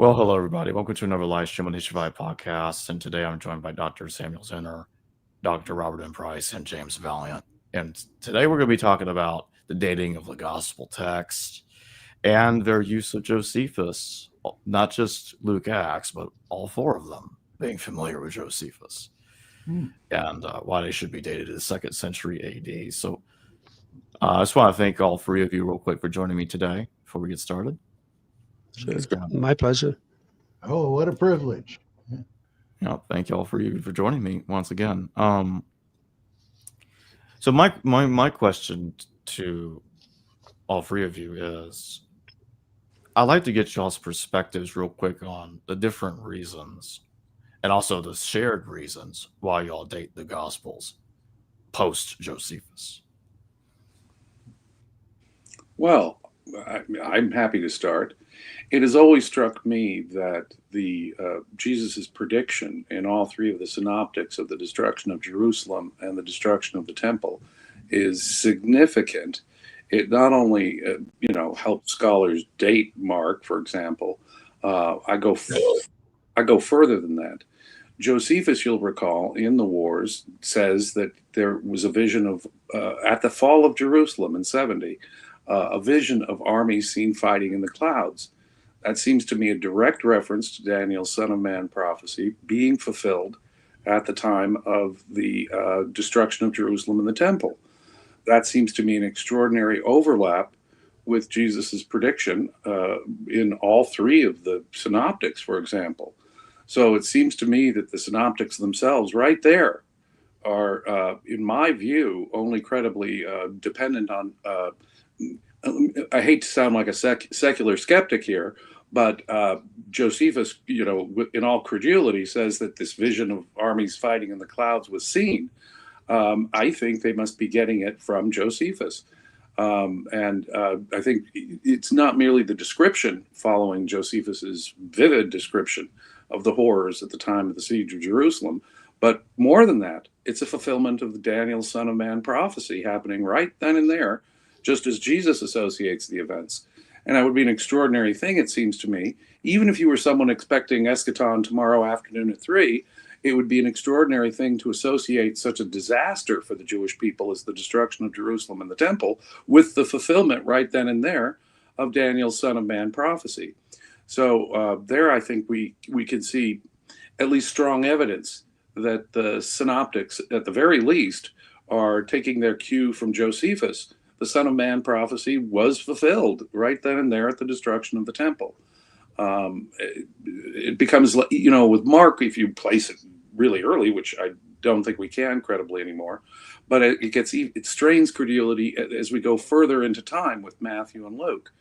Well, hello, everybody. Welcome to another live stream on the History of Life podcast. And today I'm joined by Dr. Samuel Zinner, Dr. Robert M. Price, and James Valliant. And today we're going to be talking about the dating of the gospel text and their use of Josephus, not just Luke, Acts, but all four of them being familiar with Josephus, and why they should be dated to the 2nd century AD. So I just want to thank all three of you real quick for joining me today before we get started. Sure. My pleasure. Oh, what a privilege. Thank you all for joining me once again. So my question to all three of you is, I'd like to get y'all's perspectives real quick on the different reasons and also the shared reasons why y'all date the Gospels post Josephus. Well, I'm happy to start. It has always struck me that the Jesus's prediction in all three of the synoptics of the destruction of Jerusalem and the destruction of the temple is significant. It not only helps scholars date Mark, for example. I go further than that. Josephus, you'll recall, in the wars says that there was a vision of at the fall of Jerusalem in 70. A vision of armies seen fighting in the clouds. That seems to me a direct reference to Daniel's Son of Man prophecy being fulfilled at the time of the destruction of Jerusalem and the temple. That seems to me an extraordinary overlap with Jesus's prediction in all three of the synoptics, for example. So it seems to me that the synoptics themselves right there are, in my view, only credibly dependent on I hate to sound like a secular skeptic here, but Josephus, in all credulity, says that this vision of armies fighting in the clouds was seen. I think they must be getting it from Josephus. And I think it's not merely the description following Josephus's vivid description of the horrors at the time of the siege of Jerusalem, but more than that, it's a fulfillment of the Daniel's Son of Man prophecy happening right then and there, just as Jesus associates the events. And that would be an extraordinary thing, it seems to me. Even if you were someone expecting eschaton tomorrow afternoon at 3, it would be an extraordinary thing to associate such a disaster for the Jewish people as the destruction of Jerusalem and the temple with the fulfillment right then and there of Daniel's Son of Man prophecy. So there I think we can see at least strong evidence that the synoptics, at the very least, are taking their cue from Josephus. The Son of Man prophecy was fulfilled right then and there at the destruction of the temple. It becomes, with Mark, if you place it really early, which I don't think we can credibly anymore, but it strains credulity as we go further into time with Matthew and Luke.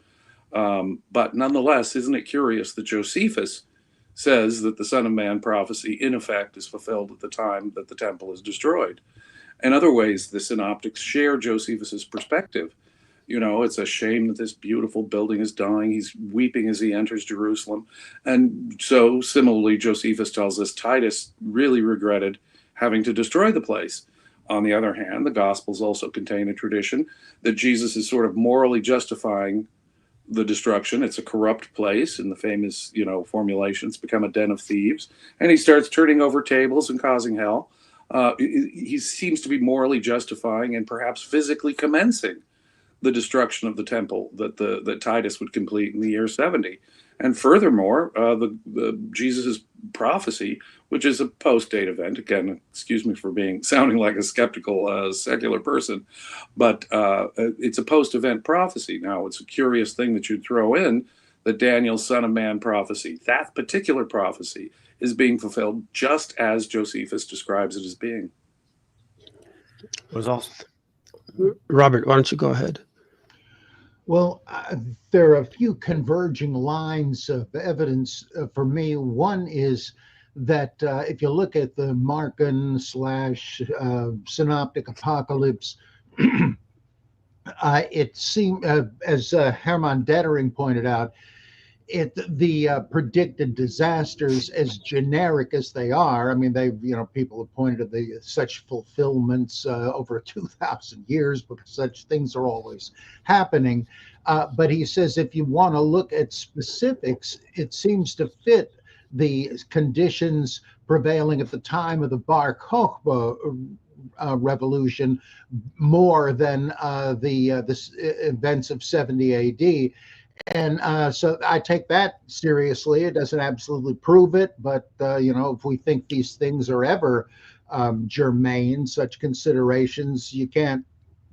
But nonetheless, isn't it curious that Josephus says that the Son of Man prophecy, in effect, is fulfilled at the time that the temple is destroyed? In other ways, the synoptics share Josephus's perspective. It's a shame that this beautiful building is dying. He's weeping as he enters Jerusalem. And so, similarly, Josephus tells us Titus really regretted having to destroy the place. On the other hand, the Gospels also contain a tradition that Jesus is sort of morally justifying the destruction. It's a corrupt place, in the famous, formulation, it's become a den of thieves. And he starts turning over tables and causing hell. He seems to be morally justifying and perhaps physically commencing the destruction of the temple that Titus would complete in the year 70. And furthermore, the Jesus' prophecy, which is a post-date event, again, excuse me for sounding like a skeptical secular person, but it's a post-event prophecy. Now, it's a curious thing that you'd throw in that Daniel's Son of Man prophecy, that particular prophecy, is being fulfilled just as Josephus describes it as being. It was awesome. Robert, why don't you go ahead? Well, there are a few converging lines of evidence for me. One is that if you look at the Markan / Synoptic Apocalypse, it seems, as Hermann Dettering pointed out, the predicted disasters, as generic as they are, I mean, people have pointed to such fulfillments over 2,000 years because such things are always happening. But he says if you want to look at specifics, it seems to fit the conditions prevailing at the time of the Bar Kokhba revolution more than the events of 70 AD. And so I take that seriously. It doesn't absolutely prove it, but if we think these things are ever germane, such considerations, you can't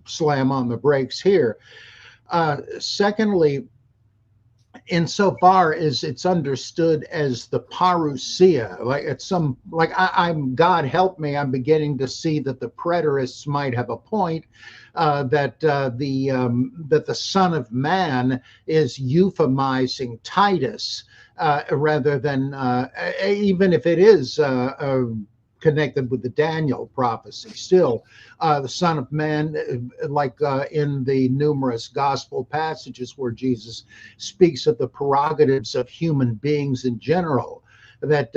slam on the brakes here. Secondly, insofar as it's understood as the parousia, I'm God help me, I'm beginning to see that the preterists might have a point, that the Son of Man is euphemizing Titus rather than even if it is connected with the Daniel prophecy. Still, the Son of Man, in the numerous gospel passages where Jesus speaks of the prerogatives of human beings in general, that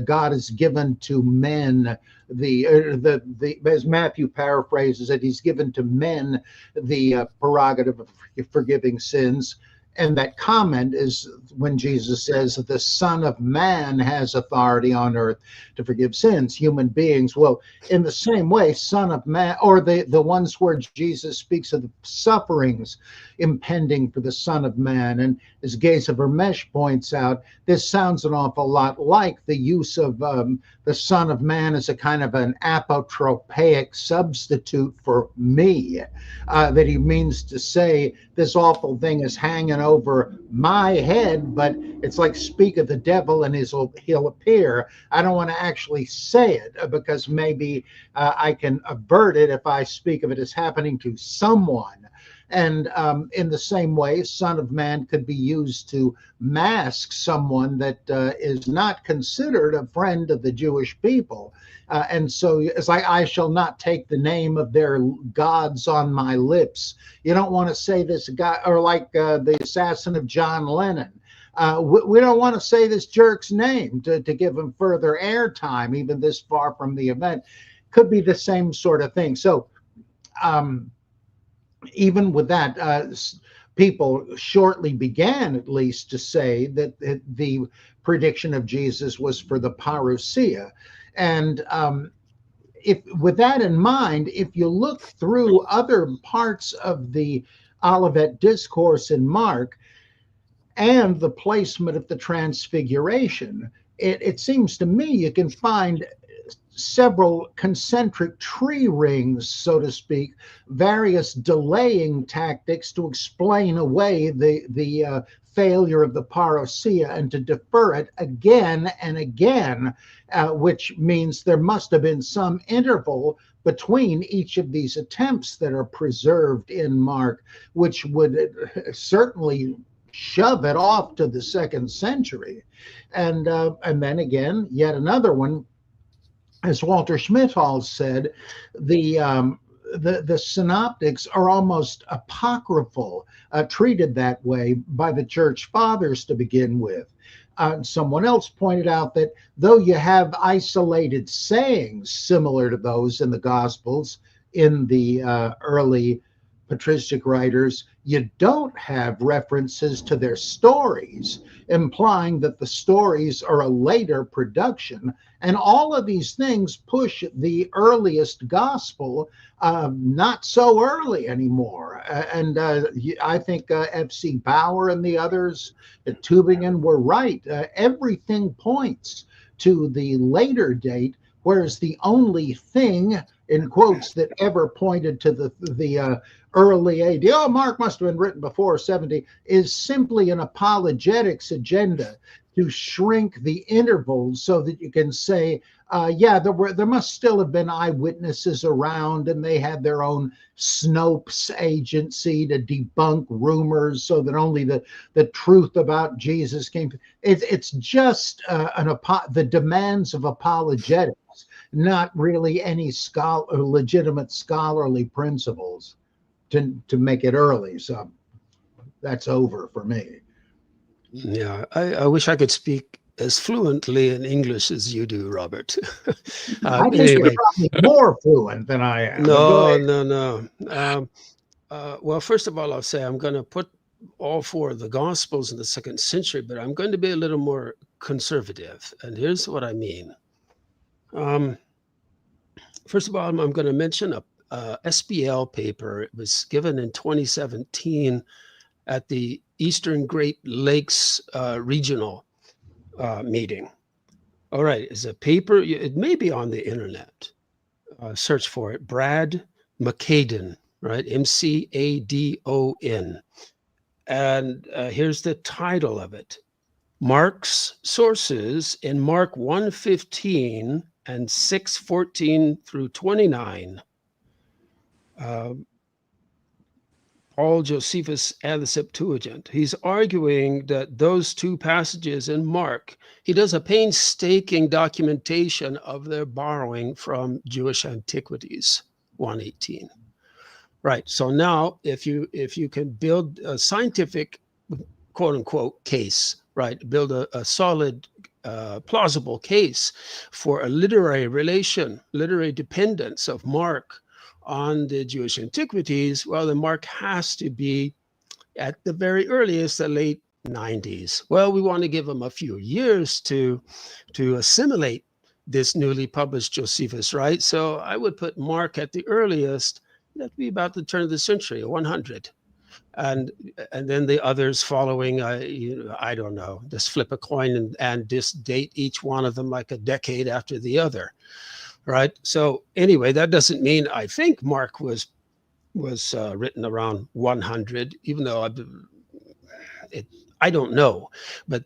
God has given to men as Matthew paraphrases it, he's given to men the prerogative of forgiving sins. And that comment is when Jesus says that the Son of Man has authority on earth to forgive sins, human beings. Well, in the same way, Son of Man, or the ones where Jesus speaks of the sufferings impending for the Son of Man. And as Gaze of Hermesh points out, this sounds an awful lot like the use of the Son of Man as a kind of an apotropaic substitute for me, that he means to say this awful thing is hanging over my head, but it's like speak of the devil and he'll appear. I don't want to actually say it because maybe I can avert it if I speak of it as happening to someone. And in the same way, Son of Man could be used to mask someone that is not considered a friend of the Jewish people. And so it's like, I shall not take the name of their gods on my lips. You don't want to say this guy, or like the assassin of John Lennon. We don't want to say this jerk's name to give him further airtime, even this far from the event. Could be the same sort of thing. So even with that, people shortly began, at least, to say that the prediction of Jesus was for the parousia. And with that in mind, if you look through other parts of the Olivet Discourse in Mark and the placement of the Transfiguration, it seems to me you can find several concentric tree rings, so to speak, various delaying tactics to explain away the failure of the parousia and to defer it again and again, which means there must have been some interval between each of these attempts that are preserved in Mark, which would certainly shove it off to the 2nd century. And then again, yet another one, as Walter Schmidthal said, the synoptics are almost apocryphal, treated that way by the church fathers to begin with. Someone else pointed out that though you have isolated sayings similar to those in the Gospels in the early patristic writers, you don't have references to their stories, implying that the stories are a later production. And all of these things push the earliest gospel not so early anymore. I think F.C. Bauer and the others at Tübingen were right. Everything points to the later date, whereas the only thing, in quotes, that ever pointed to the early AD, Mark must have been written before 70, is simply an apologetics agenda to shrink the intervals so that you can say, there must still have been eyewitnesses around, and they had their own Snopes agency to debunk rumors so that only the truth about Jesus came. It's just the demands of apologetics, not really any legitimate scholarly principles to make it early. So that's over for me. Yeah, I wish I could speak as fluently in English as you do, Robert. I think you're Anyway, probably more fluent than I am. But go no, ahead. no, no. Well, first of all, I'll say I'm going to put all four of the Gospels in the 2nd century, but I'm going to be a little more conservative. And here's what I mean. First of all, I'm going to mention a SBL paper. It was given in 2017 at the Eastern Great Lakes Regional meeting. All right, it's a paper. It may be on the internet. Search for it. Brad McCadon, right? MCADON. And here's the title of it. Mark's sources in Mark 1:15 and 6:14 through 29. Paul, Josephus, and the Septuagint. He's arguing that those two passages in Mark, he does a painstaking documentation of their borrowing from Jewish antiquities, 118. Right. So now, if you can build a scientific, quote unquote, case, right, build a solid, plausible case for a literary dependence of Mark on the Jewish antiquities, well, then Mark has to be at the very earliest, the late 90s. Well, we want to give him a few years to assimilate this newly published Josephus, right? So I would put Mark at the earliest. That'd be about the turn of the century, 100. And then the others following, I don't know, just flip a coin and just date each one of them like a decade after the other. Right. So anyway, that doesn't mean I think Mark was written around 100, even though I don't know. But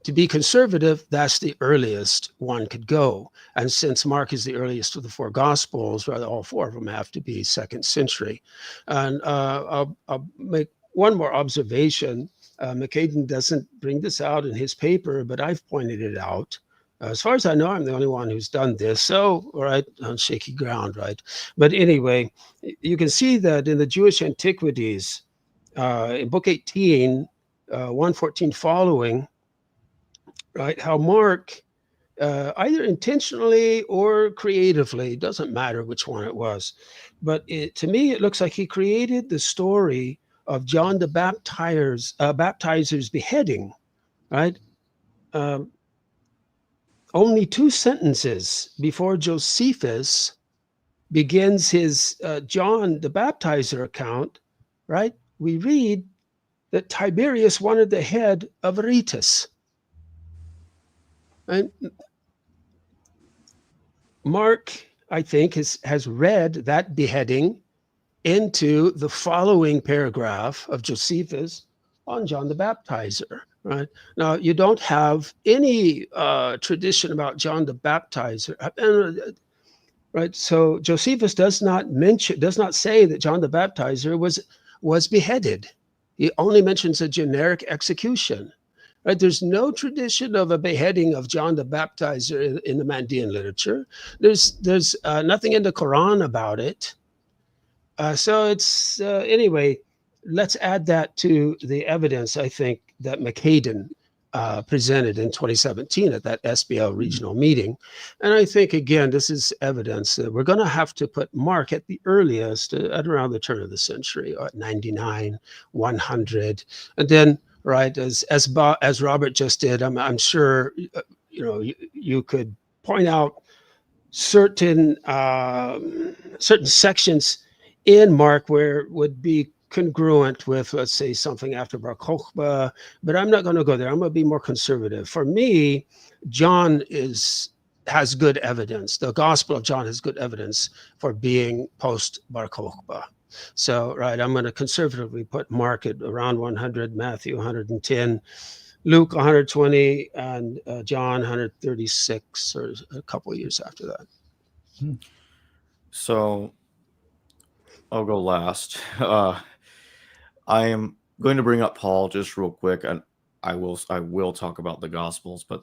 to be conservative, that's the earliest one could go. And since Mark is the earliest of the four Gospels, rather all four of them have to be 2nd century. And I'll make one more observation. McCadon doesn't bring this out in his paper, but I've pointed it out. As far as I know, I'm the only one who's done this. So, all right, on shaky ground, right? But anyway, you can see that in the Jewish antiquities, in Book 18, 114 following, right, how Mark, either intentionally or creatively, doesn't matter which one it was, but to me, it looks like he created the story of John the Baptizer's beheading, right? Only 2 sentences before Josephus begins his John the Baptizer account, right? We read that Tiberius wanted the head of Aretas. And Mark, I think, has read that beheading into the following paragraph of Josephus on John the Baptizer. Right now, you don't have any tradition about John the Baptizer, right? So Josephus does not say that John the Baptizer was beheaded. He only mentions a generic execution. Right? There's no tradition of a beheading of John the Baptizer in the Mandean literature. There's nothing in the Quran about it. So it's anyway. Let's add that to the evidence, I think, that McCadon presented in 2017 at that SBL regional meeting. And I think, again, this is evidence that we're going to have to put Mark at the earliest at around the turn of the century, or at 99, 100. And then, right, as Robert just did, I'm sure, you could point out certain sections in Mark where it would be congruent with, let's say, something after Bar Kokhba, but I'm not going to go there. I'm going to be more conservative. For me, John has good evidence. The Gospel of John has good evidence for being post Bar Kokhba. So, right, I'm going to conservatively put Mark at around 100, Matthew 110, Luke 120, and John 136, or a couple of years after that. So I'll go last. I am going to bring up Paul just real quick, and I will talk about the Gospels. But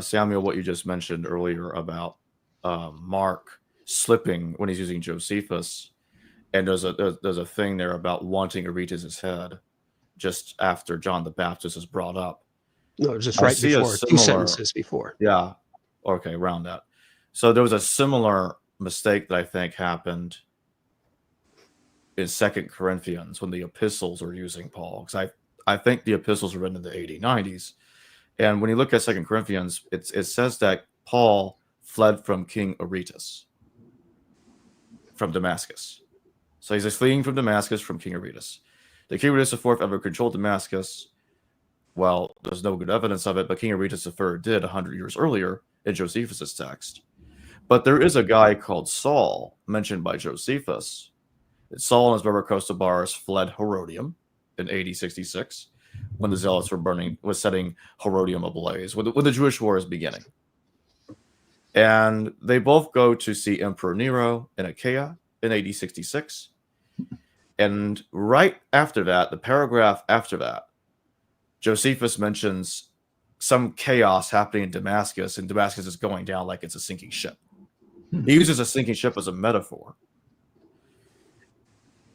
Samuel, what you just mentioned earlier about Mark slipping when he's using Josephus, and there's a thing there about wanting Aretas' head. just after John the Baptist is brought up. No, just I right see a before, two similar, sentences before. yeah, okay, around that. So there was a similar mistake that I think happened in 2 Corinthians when the epistles are using Paul, because I think the epistles are written in the 80s, 90s. And when you look at 2 Corinthians, it says that Paul fled from King Aretas from Damascus. So he's fleeing from Damascus from King Aretas. The King Aretas IV ever controlled Damascus. Well, there's no good evidence of it, but King Aretas III did 100 years earlier in Josephus' text. But there is a guy called Saul, mentioned by Josephus. Saul and his brother Costobarus fled Herodium in AD 66 when the Zealots were setting Herodium ablaze, when the Jewish war is beginning. And they both go to see Emperor Nero in Achaia in AD 66. And right after that, the paragraph after that, Josephus mentions some chaos happening in Damascus, and Damascus is going down like it's a sinking ship. He uses a sinking ship as a metaphor.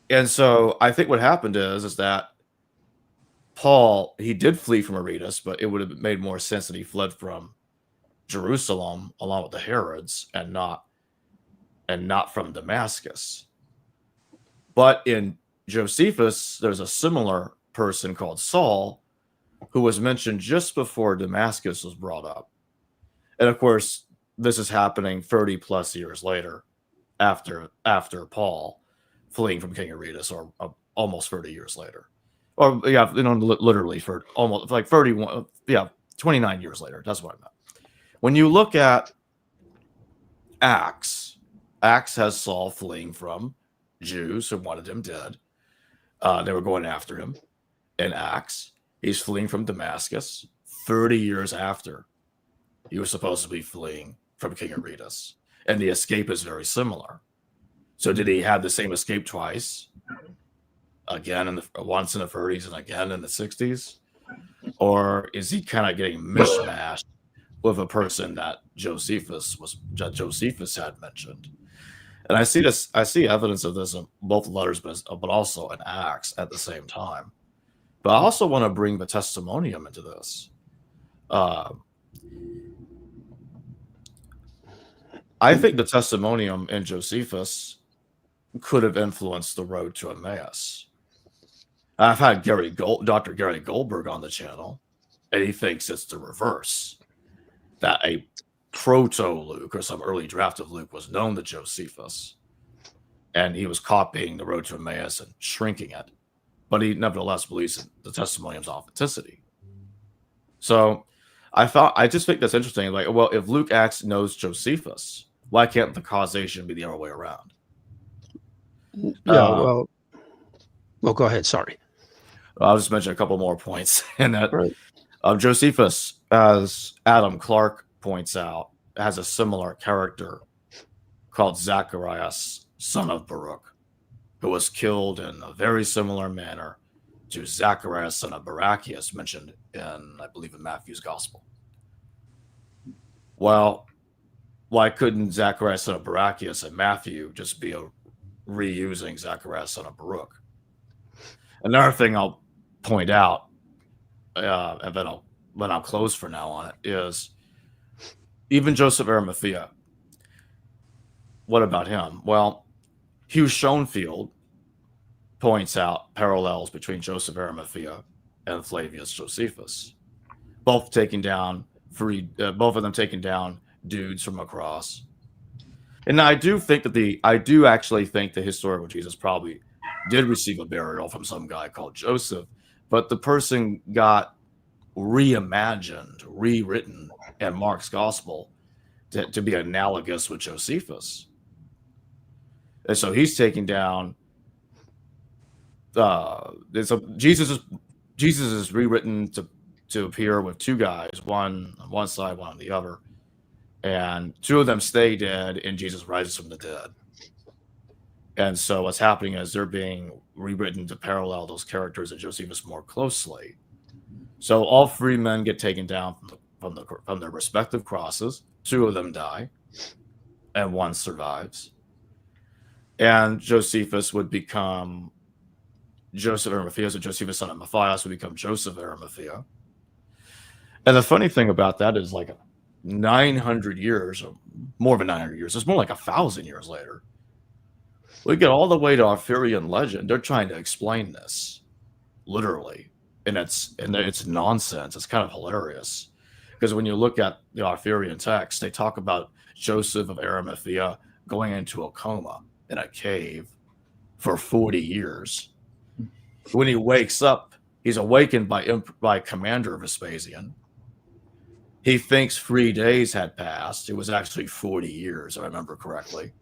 And so I think what happened is that Paul, he did flee from Aretas, but it would have made more sense that he fled from Jerusalem along with the Herods and not from Damascus. But in Josephus, there's a similar person called Saul who was mentioned just before Damascus was brought up. And of course, this is happening 30 plus years later after Paul fleeing from King Aretas, or almost 30 years later. Or, yeah, literally for almost like 31, 29 years later. That's what I meant. When you look at Acts has Saul fleeing from Jews who wanted him dead. They were going after him. In Acts, he's fleeing from Damascus 30 years after he was supposed to be fleeing from King Aretas. And the escape is very similar. So did he have the same escape twice? Again, once in the 30s and again in the 60s? Or is he kind of getting mishmashed with a person that Josephus had mentioned? And I see evidence of this in both letters, but also in Acts at the same time. But I also want to bring the Testimonium into this. I think the Testimonium in Josephus could have influenced the road to Emmaus. I've had Dr. Gary Goldberg on the channel, and he thinks it's the reverse. That a proto-Luke or some early draft of Luke was known to Josephus, and he was copying the road to Emmaus and shrinking it. But he nevertheless believes in the Testimonium's authenticity. So I just think that's interesting. Like, well, if Luke Acts knows Josephus, why can't the causation be the other way around? Yeah, well, go ahead. Sorry. I'll just mention a couple more points. And that Right. Josephus, as Adam Clark points out, has a similar character called Zacharias, son of Baruch, who was killed in a very similar manner to Zacharias, son of Barachias, mentioned in, I believe, in Matthew's Gospel. Well, why couldn't Zacharias, son of Barachias, and Matthew just be reusing Zacharias, son of Baruch? Another thing I'll point out, and then I'll close for now on it, is even Joseph Arimathea. What about him? Well, Hugh Schoenfield points out parallels between Joseph Arimathea and Flavius Josephus, both of them taking down dudes from a cross. And I do actually think the historical Jesus probably did receive a burial from some guy called Joseph, but the person got reimagined, rewritten in Mark's gospel to be analogous with Josephus. And so he's taking down Jesus is rewritten to appear with two guys, one on one side, one on the other. And two of them stay dead, and Jesus rises from the dead. And so what's happening is they're being rewritten to parallel those characters of Josephus more closely. So all three men get taken down from their respective crosses. Two of them die, and one survives. And Josephus would become Joseph Arimathea, so Josephus, son of Matthias, would become Joseph Arimathea. And the funny thing about that is, like, 900 years, or more than 900 years, it's more like 1,000 years later, we get all the way to Arthurian legend. They're trying to explain this, literally. And it's nonsense. It's kind of hilarious. Because when you look at the Arthurian text, they talk about Joseph of Arimathea going into a coma in a cave for 40 years. When he wakes up, he's awakened by Commander Vespasian. He thinks 3 days had passed. It was actually 40 years, if I remember correctly.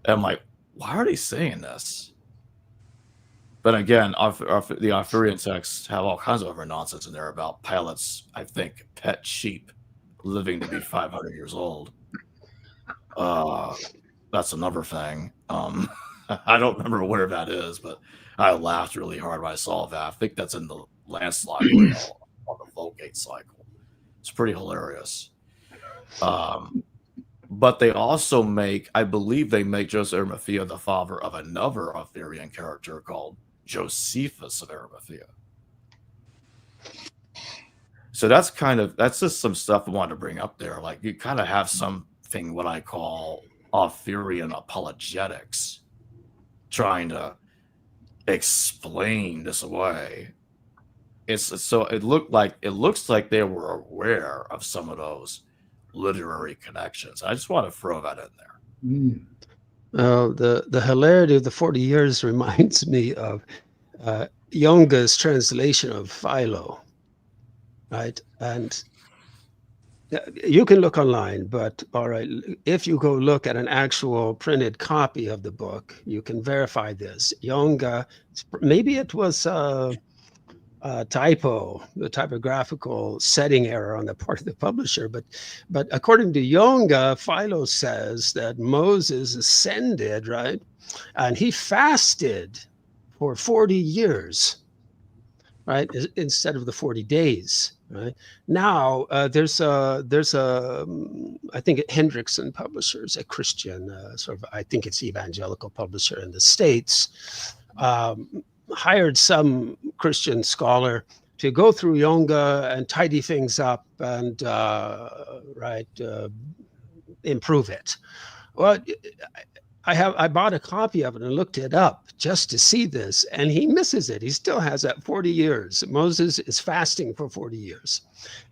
And I'm like, why are they saying this? But again, the Arthurian texts have all kinds of other nonsense in there about Pilate's, I think, pet sheep living to be 500 years old. That's another thing. I don't remember where that is, but I laughed really hard when I saw that. I think that's in the landslide on the Vulgate cycle. It's pretty hilarious. But they also I believe they make Joseph Arimathea the father of another Arthurian character called Josephus of Arimathea. So that's just some stuff I wanted to bring up there. Like, you kind of have something what I call Arthurian apologetics, trying to explain this away. It looks like they were aware of some of those literary connections. I just want to throw that in there. The hilarity of the 40 years reminds me of Junge's translation of Philo, right? And you can look online, but all right, if you go look at an actual printed copy of the book, you can verify this. Junge, maybe it was typo, the typographical setting error on the part of the publisher. But according to Junge, Philo says that Moses ascended, right? And he fasted for 40 years, right? Instead of the 40 days, right? Now, there's a I think Hendrickson Publishers, a Christian I think it's evangelical publisher in the States, hired some Christian scholar to go through Junge and tidy things up and improve it. Well, I bought a copy of it and looked it up just to see this, and he misses it. He still has that 40 years. Moses is fasting for 40 years.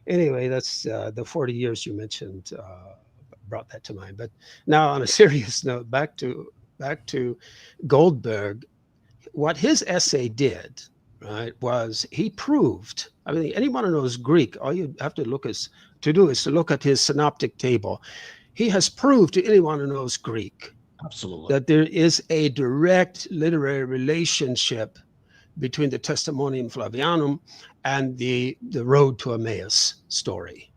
Anyway, that's the 40 years you mentioned brought that to mind. But now, on a serious note, back to Goldberg. What his essay did, right, was he proved. I mean, anyone who knows Greek, all you have to do is to look at his synoptic table. He has proved to anyone who knows Greek, absolutely, that there is a direct literary relationship between the Testimonium Flavianum and the Road to Emmaus story,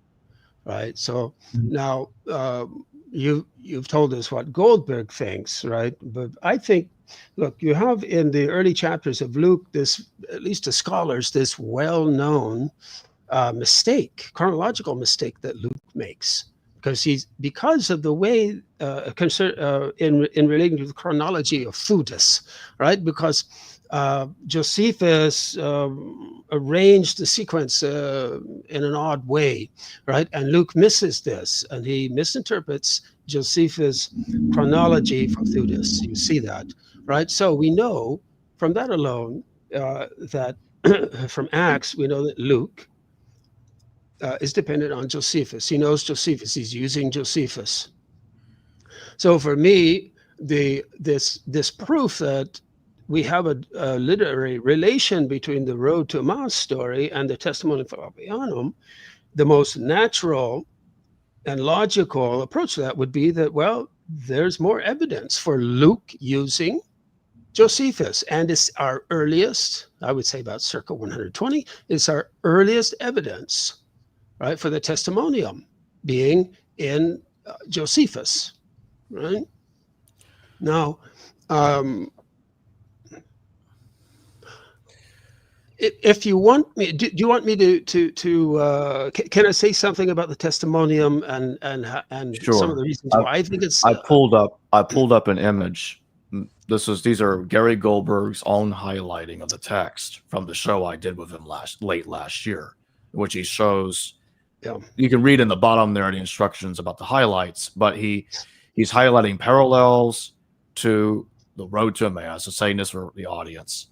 right? So now you've told us what Goldberg thinks, right? But I think, look, you have in the early chapters of Luke this, at least to scholars, this well-known mistake, chronological mistake that Luke makes, because of the way in relating to the chronology of Theudas, right? Because Josephus arranged the sequence in an odd way, right? And Luke misses this, and he misinterprets Josephus' chronology for Theudas. You see that, right? So we know from that alone that from Acts, we know that Luke is dependent on Josephus. He knows Josephus. He's using Josephus. So for me, this proof that we have a literary relation between the Road to Emmaus story and the Testimonium Flavianum, the most natural and logical approach to that would be that, well, there's more evidence for Luke using Josephus, and it's our earliest, I would say about circa 120, it's our earliest evidence, right, for the Testimonium being in Josephus, right? Now, if you want me, do you want me to can I say something about the Testimonium and sure. some of the reasons why I think it's? I pulled up an image These are Gary Goldberg's own highlighting of the text from the show I did with him late last year, in which he shows. Yeah. You can read in the bottom there the instructions about the highlights, but he's highlighting parallels to the road to Emmaus. So saying this for the audience.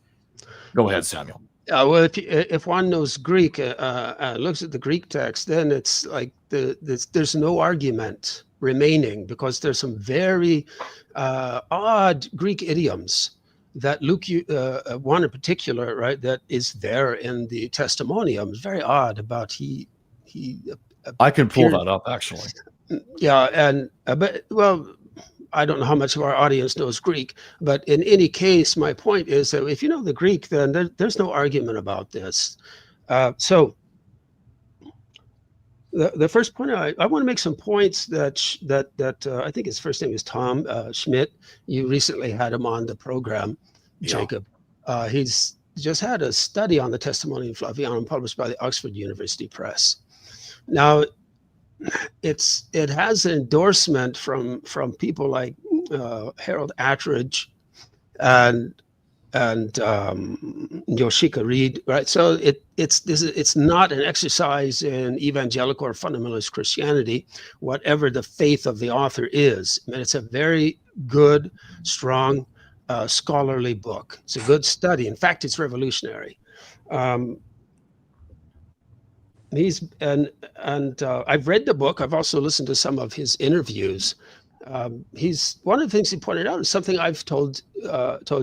Go ahead, Samuel. Well, if one knows Greek, looks at the Greek text, then it's like there's no argument remaining, because there's some very odd Greek idioms that Luke, one in particular, right, that is there in the Testimonium. It's very odd about I can pull that up, actually. Yeah, and but well, I don't know how much of our audience knows Greek, but in any case, my point is that if you know the Greek, then there's no argument about this. So the first point, I want to make some points that I think his first name is Tom Schmidt. You recently had him on the program, Jacob. He's just had a study on the Testimonium Flavianum published by the Oxford University Press. Now, it has an endorsement from people like Harold Attridge and Yoshika Reed, right? So it's not an exercise in evangelical or fundamentalist Christianity, whatever the faith of the author is. I mean, it's a very good, strong, scholarly book. It's a good study. In fact, it's revolutionary. I've read the book. I've also listened to some of his interviews. He's one of the things he pointed out is something I've told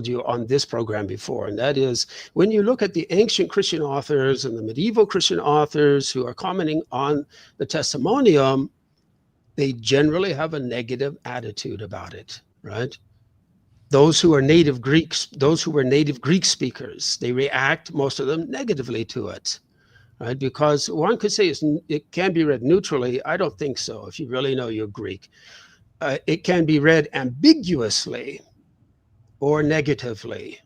you on this program before, and that is when you look at the ancient Christian authors and the medieval Christian authors who are commenting on the Testimonium, they generally have a negative attitude about it, right? Those who are native Greeks, those who were native Greek speakers, they react, most of them, negatively to it. Right, because one could say it can be read neutrally. I don't think so. If you really know your Greek, it can be read ambiguously or negatively.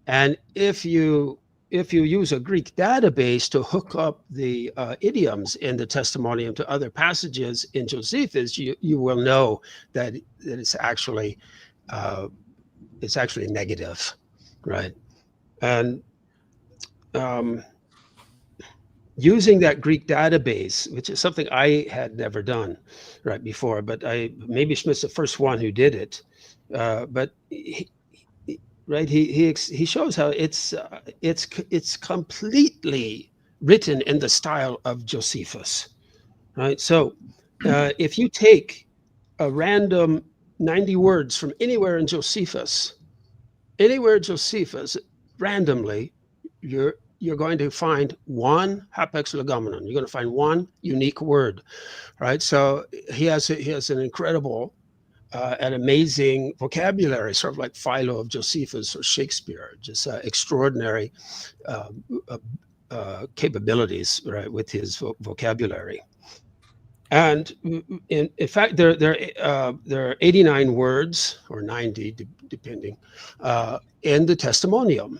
And if you use a Greek database to hook up the idioms in the Testimonium to other passages in Josephus, you will know that it's actually negative, right? And using that Greek database, which is something I had never done right before, but maybe Schmidt's the first one who did it. But he shows how it's completely written in the style of Josephus, right? So if you take a random 90 words from anywhere in Josephus, randomly, you're going to find one hapax legomenon. You're going to find one unique word, right? So he has an incredible and amazing vocabulary, sort of like Philo of Josephus or Shakespeare, just extraordinary capabilities, right, with his vocabulary. And in fact, there are 89 words or 90, depending, in the Testimonium.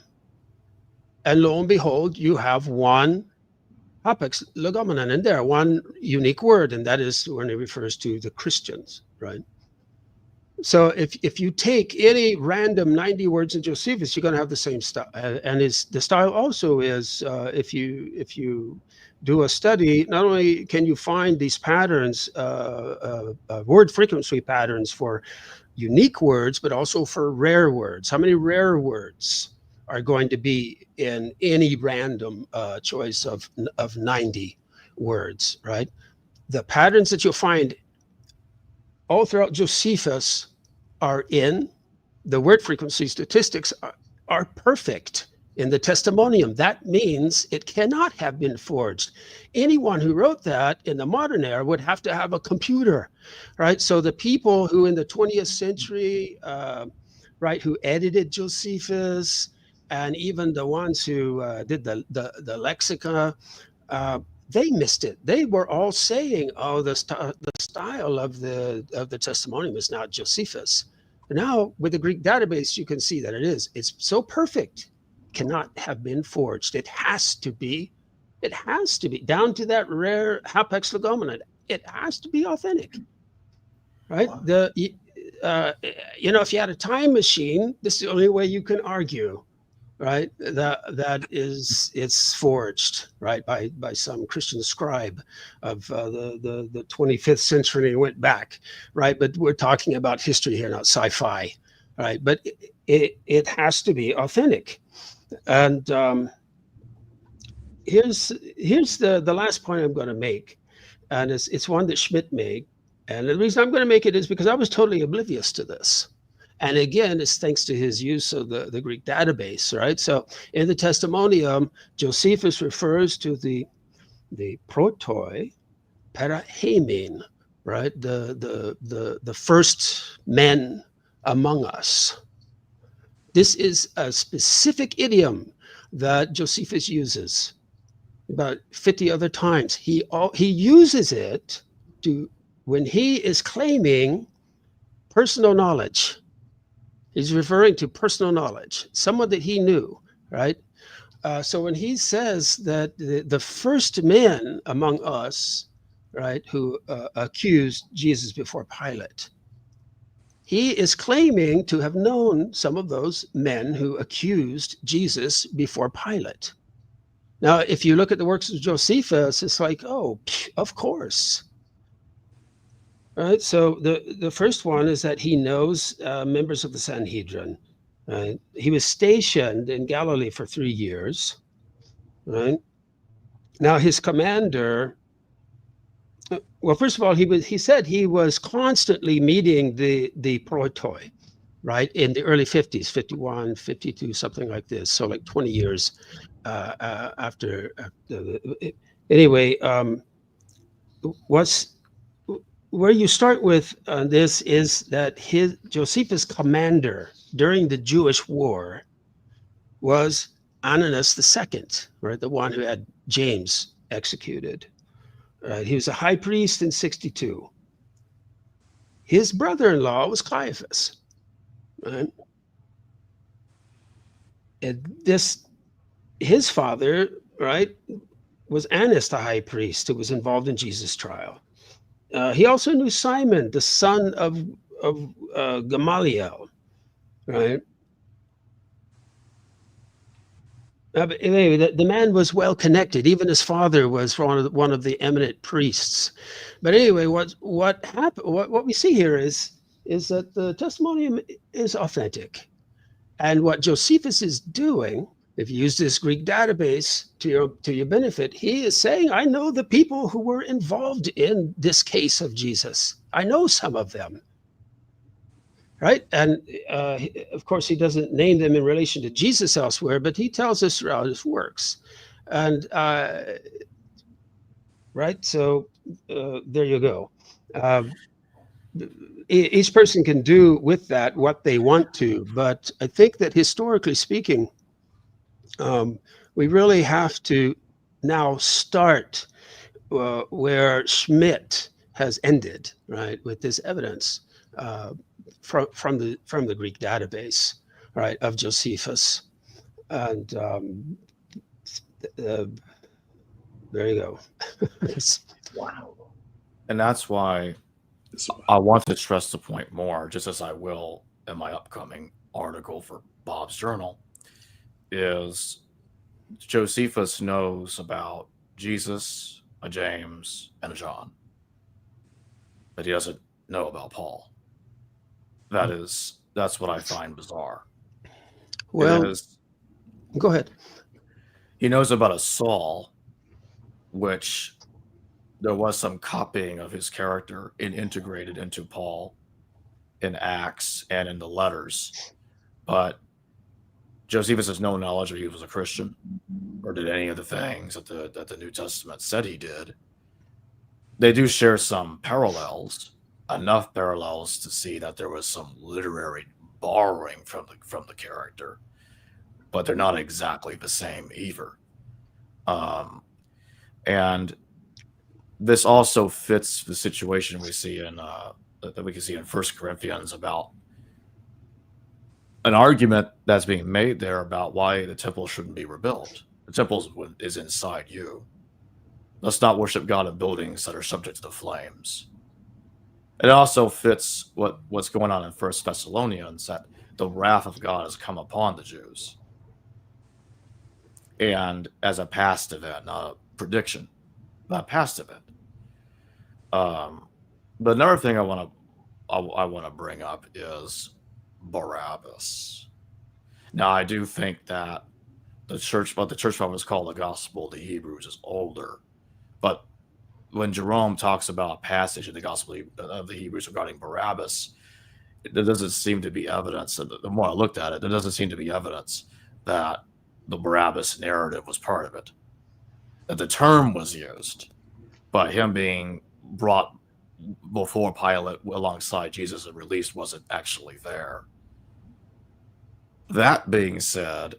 And lo and behold, you have one hapax legomenon in there, one unique word, and that is when it refers to the Christians, right? So if you take any random 90 words in Josephus, you're going to have the same style. And the style also is, if you do a study, not only can you find these patterns, word frequency patterns for unique words, but also for rare words. How many rare words are going to be in any random choice of 90 words, right? The patterns that you'll find all throughout Josephus are in the word frequency statistics are perfect in the Testimonium. That means it cannot have been forged. Anyone who wrote that in the modern era would have to have a computer, right? So the people who in the 20th century, right, who edited Josephus, and even the ones who did the lexica, they missed it. They were all saying, "Oh, the style of the Testimonium is not Josephus." Now, with the Greek database, you can see that it is. It's so perfect, cannot have been forged. It has to be down to that rare hapax legomenon. It has to be authentic, right? Wow. if you had a time machine, this is the only way you can argue, right? It's forged, right, by some Christian scribe of the 25th century and went back, right? But we're talking about history here, not sci-fi, right? But it has to be authentic. And here's the last point I'm going to make, and it's one that Schmidt made. And the reason I'm going to make it is because I was totally oblivious to this. And again, it's thanks to his use of the Greek database, right? So in the Testimonium, Josephus refers to the protoi paraheimin, right? The first men among us. This is a specific idiom that Josephus uses about 50 other times. He uses it to when he is claiming personal knowledge. He's referring to personal knowledge, someone that he knew, right? So when he says that the first men among us, right, who accused Jesus before Pilate, he is claiming to have known some of those men who accused Jesus before Pilate. Now, if you look at the works of Josephus, it's like, oh, of course. Right. So the first one is that he knows members of the Sanhedrin. Right. He was stationed in Galilee for 3 years. Right. Now his commander. Well, first of all, he said he was constantly meeting the protoi, right, in the early 50s, 51, 52, something like this. So like 20 years after. Anyway, where you start with this is that Josephus' commander during the Jewish war was Ananias II, right, the one who had James executed. He was a high priest in 62. His brother-in-law was Caiaphas, right? And his father, right, was Annas the high priest who was involved in Jesus' trial. He also knew Simon, the son of Gamaliel, right? But anyway, the man was well connected. Even his father was one of the eminent priests. But anyway, what happened? What we see here is that the testimonium is authentic, and what Josephus is doing, if you use this Greek database to your benefit, he is saying, I know the people who were involved in this case of Jesus. I know some of them. Right. And of course, he doesn't name them in relation to Jesus elsewhere, but he tells us throughout his works. And right. So there you go. Each person can do with that what they want to. But I think that historically speaking, we really have to now start where Schmidt has ended, right, with this evidence. From the Greek database, right, of Josephus, and there you go. Wow. And that's why I want to stress the point more, just as I will in my upcoming article for Bob's Journal, is Josephus knows about Jesus, a James, and a John, but he doesn't know about Paul. That's what I find bizarre. Well, go ahead. He knows about a Saul, which there was some copying of his character integrated into Paul in Acts and in the letters. But Josephus has no knowledge that he was a Christian or did any of the things that the New Testament said he did. They do share some parallels. Enough parallels to see that there was some literary borrowing from the character, but they're not exactly the same either. And this also fits the situation we see that we can see in 1 Corinthians about an argument that's being made there about why the temple shouldn't be rebuilt. The temple is inside you. Let's not worship God in buildings that are subject to the flames. It also fits what's going on in 1 Thessalonians, that the wrath of God has come upon the Jews. And as a past event, not a prediction, but a past event. But another thing I want to bring up is Barabbas. Now, I do think that what the church fathers call the gospel of the Hebrews is older. But when Jerome talks about a passage in the gospel of the Hebrews regarding Barabbas, there doesn't seem to be evidence. The more I looked at it, there doesn't seem to be evidence that the Barabbas narrative was part of it. That the term was used, but him being brought before Pilate alongside Jesus and released wasn't actually there. That being said,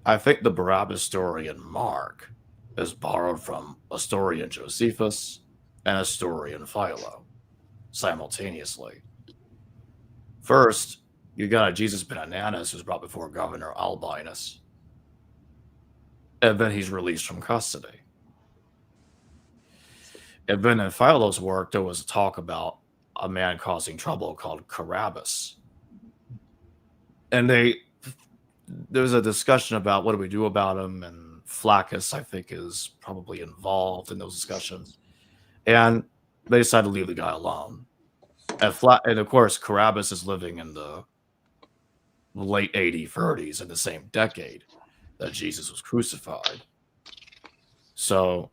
I think the Barabbas story in Mark is borrowed from a story in Josephus and a story in Philo simultaneously. First, you got a Jesus ben Ananus who's brought before Governor Albinus, and then he's released from custody. And then in Philo's work, there was talk about a man causing trouble called Barabbas. And there's a discussion about what do we do about him, and Flaccus, I think, is probably involved in those discussions. And they decided to leave the guy alone. And of course, Barabbas is living in the late 80s in the same decade that Jesus was crucified. So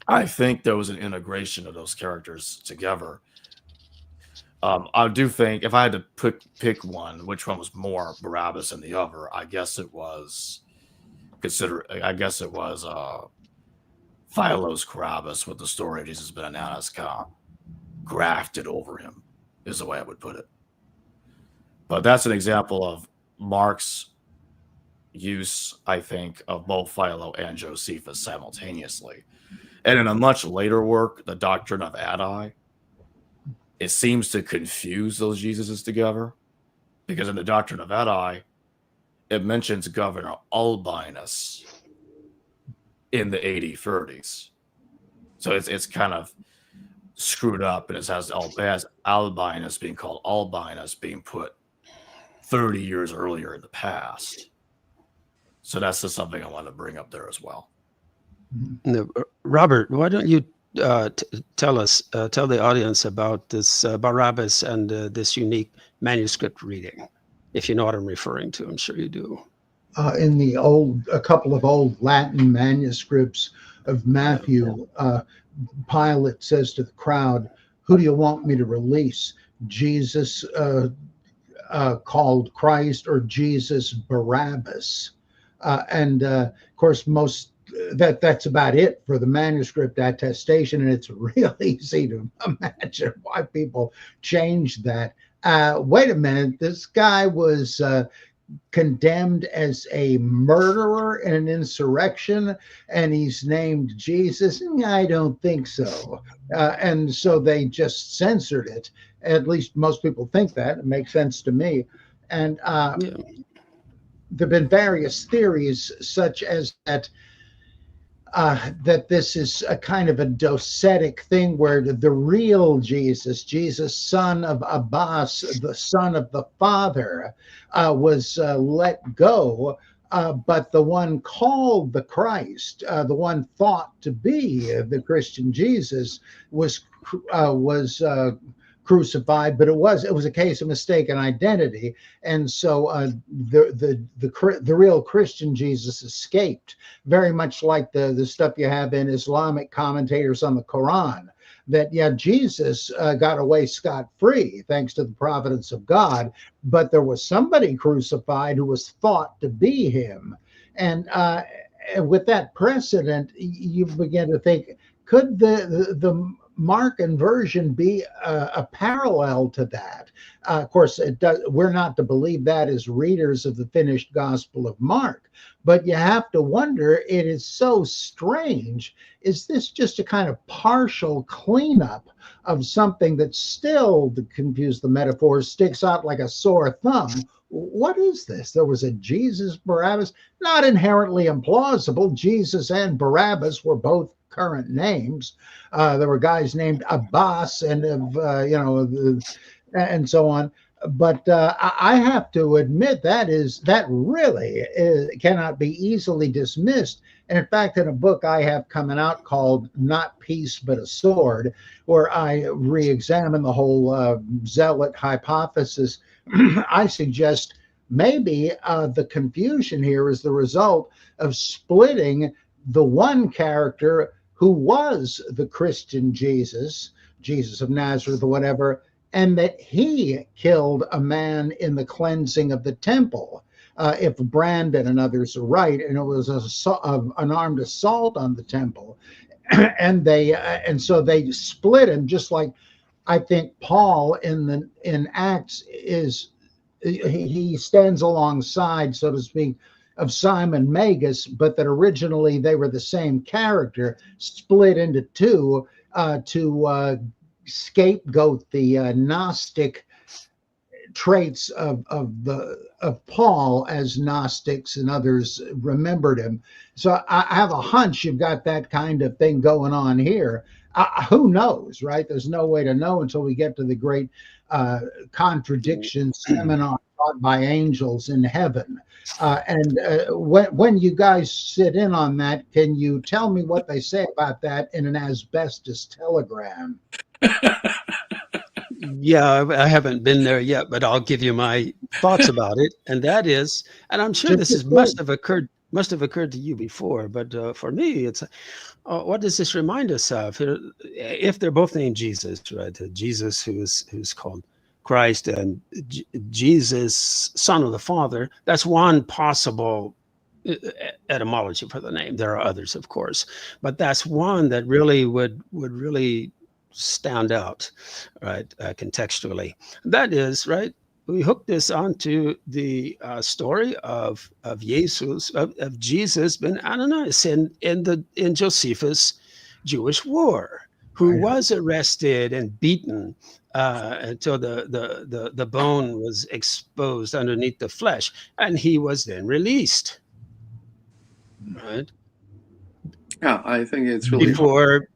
I think there was an integration of those characters together. I do think if I had to pick one, which one was more Barabbas than the other, I guess it was Philo's Barabbas, with the story of Jesus ben Ananus kind of grafted over him, is the way I would put it. But that's an example of Mark's use, I think, of both Philo and Josephus simultaneously. And in a much later work, The Doctrine of Adi, it seems to confuse those Jesuses together, because in The Doctrine of Adi, it mentions Governor Albinus in the 80s. So it's kind of screwed up, and it has Albinus being called Albinus, being put 30 years earlier in the past. So that's just something I want to bring up there as well. Robert, why don't you tell the audience about this Barabbas and this unique manuscript reading, if you know what I'm referring to. I'm sure you do. In a couple of old Latin manuscripts of Matthew, Pilate says to the crowd, "Who do you want me to release? Jesus called Christ, or Jesus Barabbas?" And of course, that's about it for the manuscript attestation, and it's really easy to imagine why people changed that. Wait a minute, this guy was condemned as a murderer in an insurrection, and he's named Jesus? I don't think so. And so they just censored it. At least most people think that. It makes sense to me. And there have been various theories, such as that this is a kind of a docetic thing, where the real Jesus, son of Abbas, the son of the Father, was let go, but the one called the Christ, the one thought to be the Christian Jesus, was crucified, but it was a case of mistaken identity, and so the real Christian Jesus escaped, very much like the stuff you have in Islamic commentators on the Quran, that Jesus got away scot-free thanks to the providence of God, but there was somebody crucified who was thought to be him, and with that precedent, you begin to think, could the Markan version be a parallel to that? Of course, we're not to believe that as readers of the finished Gospel of Mark, but you have to wonder, it is so strange. Is this just a kind of partial cleanup of something that still, to confuse the metaphor, sticks out like a sore thumb? What is this? There was a Jesus Barabbas? Not inherently implausible. Jesus and Barabbas were both current names. There were guys named Abbas and and so on. But I have to admit that really cannot be easily dismissed. And in fact, in a book I have coming out called Not Peace But a Sword, where I re-examine the whole zealot hypothesis, I suggest maybe the confusion here is the result of splitting the one character who was the Christian Jesus of Nazareth or whatever, and that he killed a man in the cleansing of the temple. If Brandon and others are right, and it was an armed assault on the temple, and so they split him, just like I think Paul in Acts he stands alongside, so to speak, of Simon Magus, but that originally they were the same character, split into two to scapegoat the Gnostic traits of Paul, as Gnostics and others remembered him. So I have a hunch you've got that kind of thing going on here. Who knows, right? There's no way to know until we get to the great contradiction seminar taught by angels in heaven. When you guys sit in on that, can you tell me what they say about that in an asbestos telegram? Yeah, I haven't been there yet, but I'll give you my thoughts about it. And that is, and I'm sure must have occurred to you before, but for me, it's what does this remind us of? If they're both named Jesus, right? Jesus, who's called Christ, and Jesus, Son of the Father. That's one possible etymology for the name. There are others, of course, but that's one that really would really stand out, right, contextually. That is, right, we hook this onto the story of Jesus ben Ananias in Josephus' Jewish war, who was arrested and beaten until the bone was exposed underneath the flesh, and he was then released, right? Yeah, I think it's really before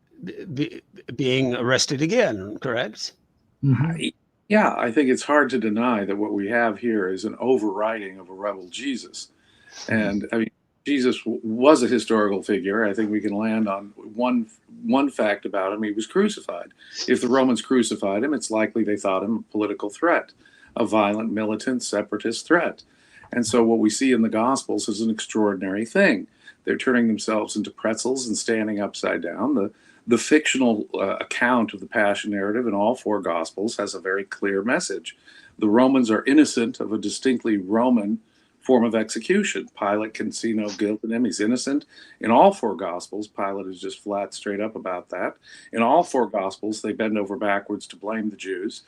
being arrested again, correct? Mm-hmm. Yeah, I think it's hard to deny that what we have here is an overwriting of a rebel Jesus. And I mean, Jesus was a historical figure. I think we can land on one fact about him. He was crucified. If the Romans crucified him, it's likely they thought him a political threat, a violent, militant, separatist threat. And so what we see in the Gospels is an extraordinary thing. They're turning themselves into pretzels and standing upside down. The fictional account of the Passion narrative in all four Gospels has a very clear message. The Romans are innocent of a distinctly Roman form of execution. Pilate can see no guilt in him. He's innocent. In all four Gospels, Pilate is just flat straight up about that. In all four Gospels, they bend over backwards to blame the Jews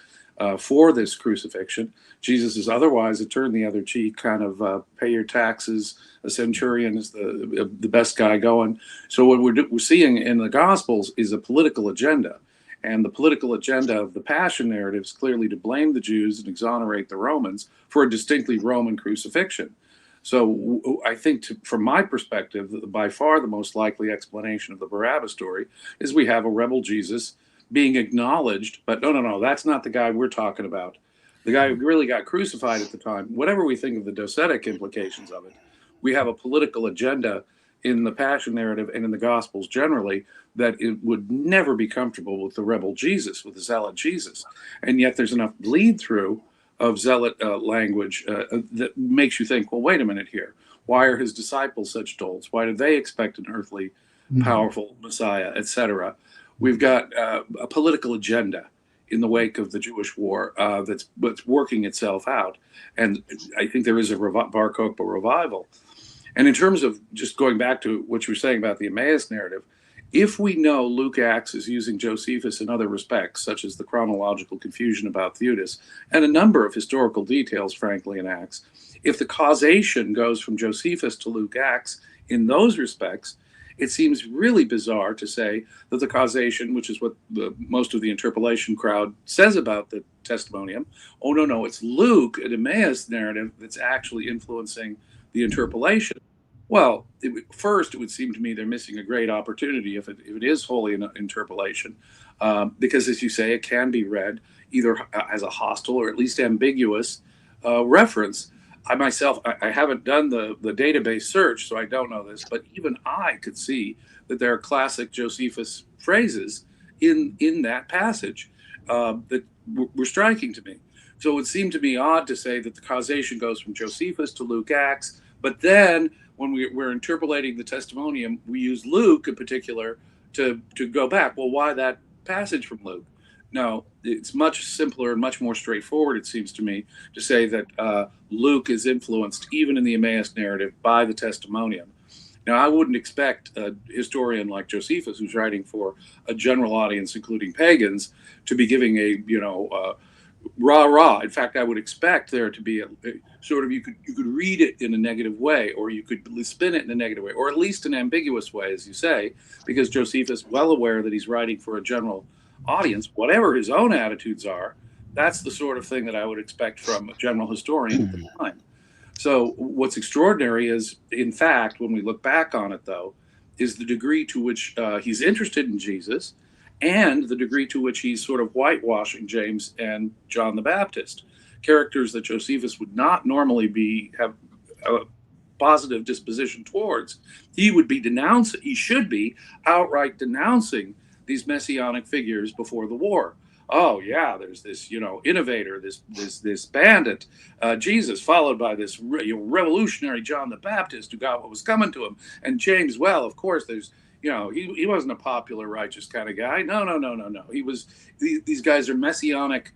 for this crucifixion. Jesus is otherwise a turn the other cheek, kind of pay your taxes. A centurion is the best guy going. So what we're seeing in the Gospels is a political agenda. And the political agenda of the Passion narrative is clearly to blame the Jews and exonerate the Romans for a distinctly Roman crucifixion. So I think, from my perspective, by far the most likely explanation of the Barabbas story is we have a rebel Jesus being acknowledged, but no, that's not the guy we're talking about. The guy who really got crucified at the time, whatever we think of the docetic implications of it, we have a political agenda in the Passion narrative and in the Gospels generally that it would never be comfortable with the rebel Jesus, with the zealot Jesus. And yet there's enough bleed through of zealot language that makes you think, well, wait a minute here. Why are his disciples such dolts? Why did they expect an earthly, powerful Messiah, etc.? We've got a political agenda in the wake of the Jewish war that's working itself out. And I think there is a Bar Kokhba revival. And in terms of just going back to what you were saying about the Emmaus narrative, if we know Luke Acts is using Josephus in other respects, such as the chronological confusion about Judas, and a number of historical details, frankly, in Acts, if the causation goes from Josephus to Luke Acts in those respects, it seems really bizarre to say that the causation, which is what most of the interpolation crowd says about the Testimonium, oh, no, it's Luke, an Emmaus narrative, that's actually influencing the interpolation. Well, first, it would seem to me they're missing a great opportunity if it is wholly an interpolation, because, as you say, it can be read either as a hostile or at least ambiguous reference. I myself, I haven't done the database search, so I don't know this, but even I could see that there are classic Josephus phrases in that passage that were striking to me. So it would seem to me odd to say that the causation goes from Josephus to Luke Acts, but then when we're interpolating the Testimonium, we use Luke in particular to go back. Well, why that passage from Luke? No, it's much simpler and much more straightforward, it seems to me, to say that Luke is influenced, even in the Emmaus narrative, by the Testimonium. Now, I wouldn't expect a historian like Josephus, who's writing for a general audience, including pagans, to be giving a, rah-rah. In fact, I would expect there to be a sort of, you could read it in a negative way, or you could spin it in a negative way, or at least an ambiguous way, as you say, because Josephus, well aware that he's writing for a general audience, whatever his own attitudes are, that's the sort of thing that I would expect from a general historian at the time. So what's extraordinary is, in fact, when we look back on it, though, is the degree to which he's interested in Jesus and the degree to which he's sort of whitewashing James and John the Baptist, characters that Josephus would not normally have a positive disposition towards. He should be outright denouncing these messianic figures before the war. Oh yeah, there's this innovator, this bandit, Jesus, followed by this revolutionary John the Baptist who got what was coming to him, and James. Well, of course, there's he wasn't a popular righteous kind of guy. No. He was. These guys are messianic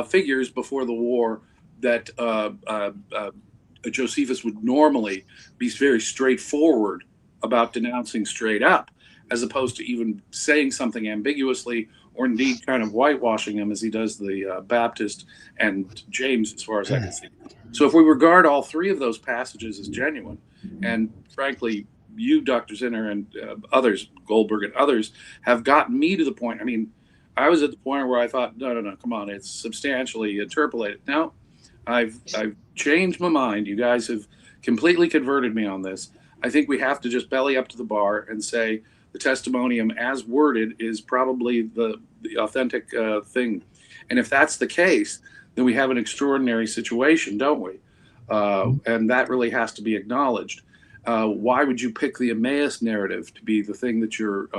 figures before the war that Josephus would normally be very straightforward about denouncing straight up, as opposed to even saying something ambiguously or indeed kind of whitewashing them as he does the Baptist and James, as far as I can see. So if we regard all three of those passages as genuine, and frankly, you, Dr. Zinner, and others, Goldberg and others, have gotten me to the point. I mean, I was at the point where I thought, no, come on, it's substantially interpolated. Now, I've changed my mind. You guys have completely converted me on this. I think we have to just belly up to the bar and say the Testimonium, as worded, is probably the authentic thing. And if that's the case, then we have an extraordinary situation, don't we? And that really has to be acknowledged. Why would you pick the Emmaus narrative to be the thing that you're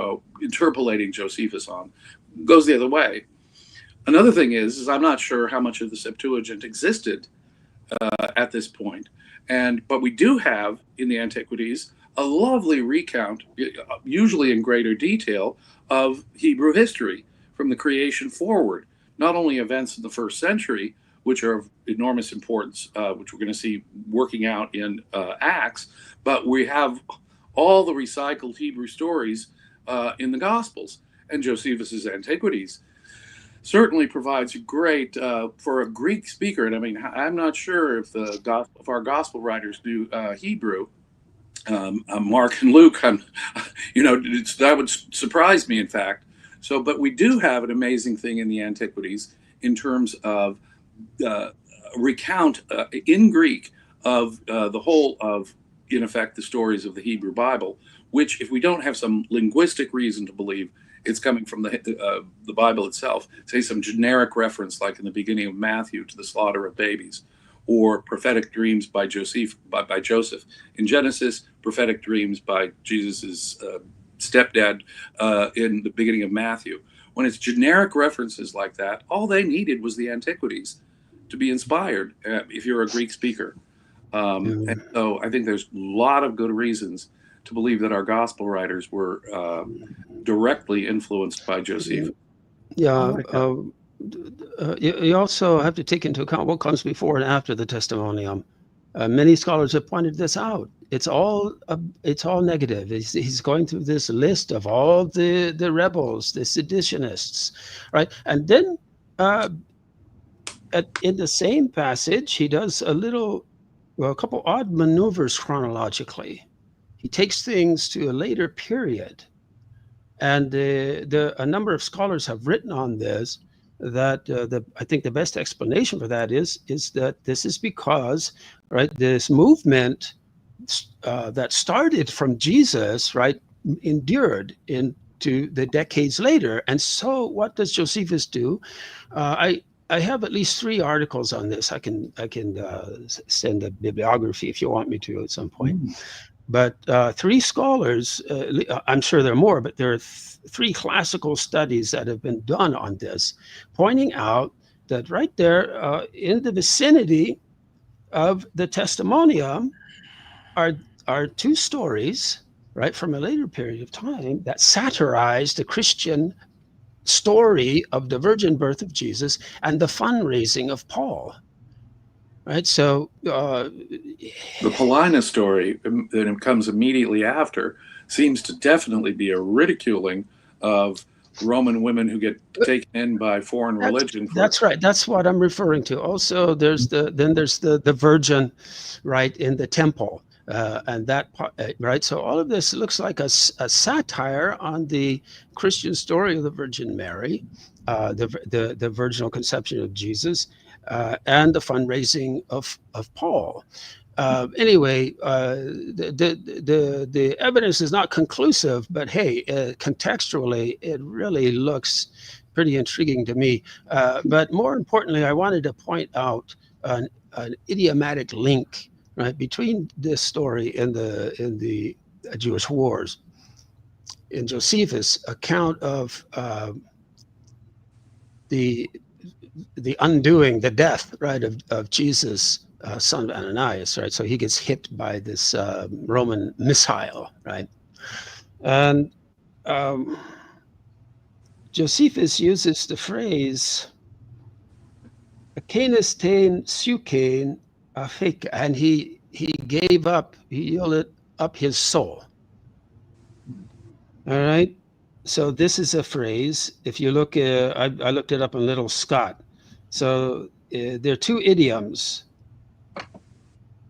interpolating Josephus on? It goes the other way. Another thing is I'm not sure how much of the Septuagint existed at this point. But we do have in the Antiquities a lovely recount, usually in greater detail, of Hebrew history from the creation forward. Not only events in the first century, which are of enormous importance, which we're going to see working out in Acts, but we have all the recycled Hebrew stories in the Gospels. And Josephus's Antiquities certainly provides great for a Greek speaker. And I mean, I'm not sure if our Gospel writers knew Hebrew. Mark and Luke, that would surprise me, in fact. So, but we do have an amazing thing in the Antiquities in terms of recount in Greek of the whole of, in effect, the stories of the Hebrew Bible, which, if we don't have some linguistic reason to believe it's coming from the Bible itself, say some generic reference like in the beginning of Matthew to the slaughter of babies, or prophetic dreams by Joseph in Genesis, prophetic dreams by Jesus's stepdad in the beginning of Matthew. When it's generic references like that, all they needed was the Antiquities to be inspired if you're a Greek speaker. And so I think there's a lot of good reasons to believe that our gospel writers were directly influenced by Josephus. Yeah. You also have to take into account what comes before and after the Testimonium. Many scholars have pointed this out. It's all negative. He's going through this list of all the rebels, the seditionists, right? And then in the same passage, he does a couple odd maneuvers chronologically. He takes things to a later period, and a number of scholars have written on this. That I think the best explanation for that is that this is because, right, this movement that started from Jesus, right, endured into the decades later. And so what does Josephus do? I have at least 3 articles on this. I can send a bibliography if you want me to at some point. But 3 scholars, I'm sure there are more, but there are 3 classical studies that have been done on this, pointing out that right there in the vicinity of the Testimonium are 2 stories, right, from a later period of time that satirize the Christian story of the virgin birth of Jesus and the fundraising of Paul. Right, so the Pauline story that comes immediately after seems to definitely be a ridiculing of Roman women who get taken in by foreign religion. That's right. That's what I'm referring to. Also, there's the virgin, right, in the temple, and that right. So all of this looks like a satire on the Christian story of the Virgin Mary, the virginal conception of Jesus, and the fundraising of Paul. Anyway, the evidence is not conclusive, but hey, contextually, it really looks pretty intriguing to me. But more importantly, I wanted to point out an idiomatic link, right, between this story and the Jewish wars. In Josephus' account of the undoing, the death, right, of Jesus, son of Ananias, right? So he gets hit by this Roman missile, right? And Josephus uses the phrase "Canis tein sukein afek," and he yielded up his soul. All right. So this is a phrase. If you look, I looked it up in Little Scott. So there are 2 idioms.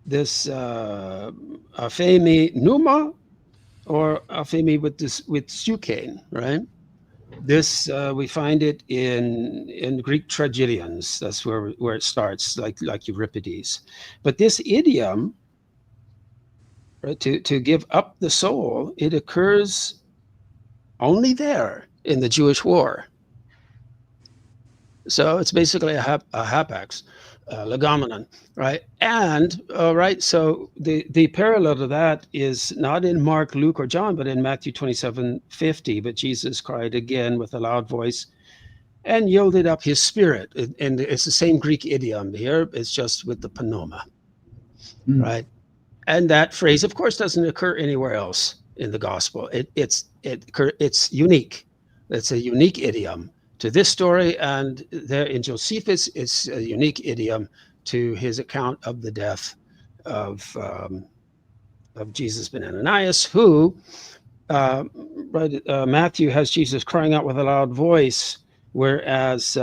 This afemi numa, or afemi with sukein, right? This we find it in Greek tragedians. That's where it starts, like Euripides. But this idiom, right, to give up the soul, it occurs only there in the Jewish war. So it's basically a hapax legomenon, right? And right, so the parallel to that is not in Mark, Luke, or John, but in Matthew 27:50. But Jesus cried again with a loud voice and yielded up his spirit. And it's the same Greek idiom here. It's just with the panoma, right? And that phrase, of course, doesn't occur anywhere else in the gospel. It's unique. It's a unique idiom to this story, and there in Josephus, it's a unique idiom to his account of the death of Jesus ben Ananias, who Matthew has Jesus crying out with a loud voice, whereas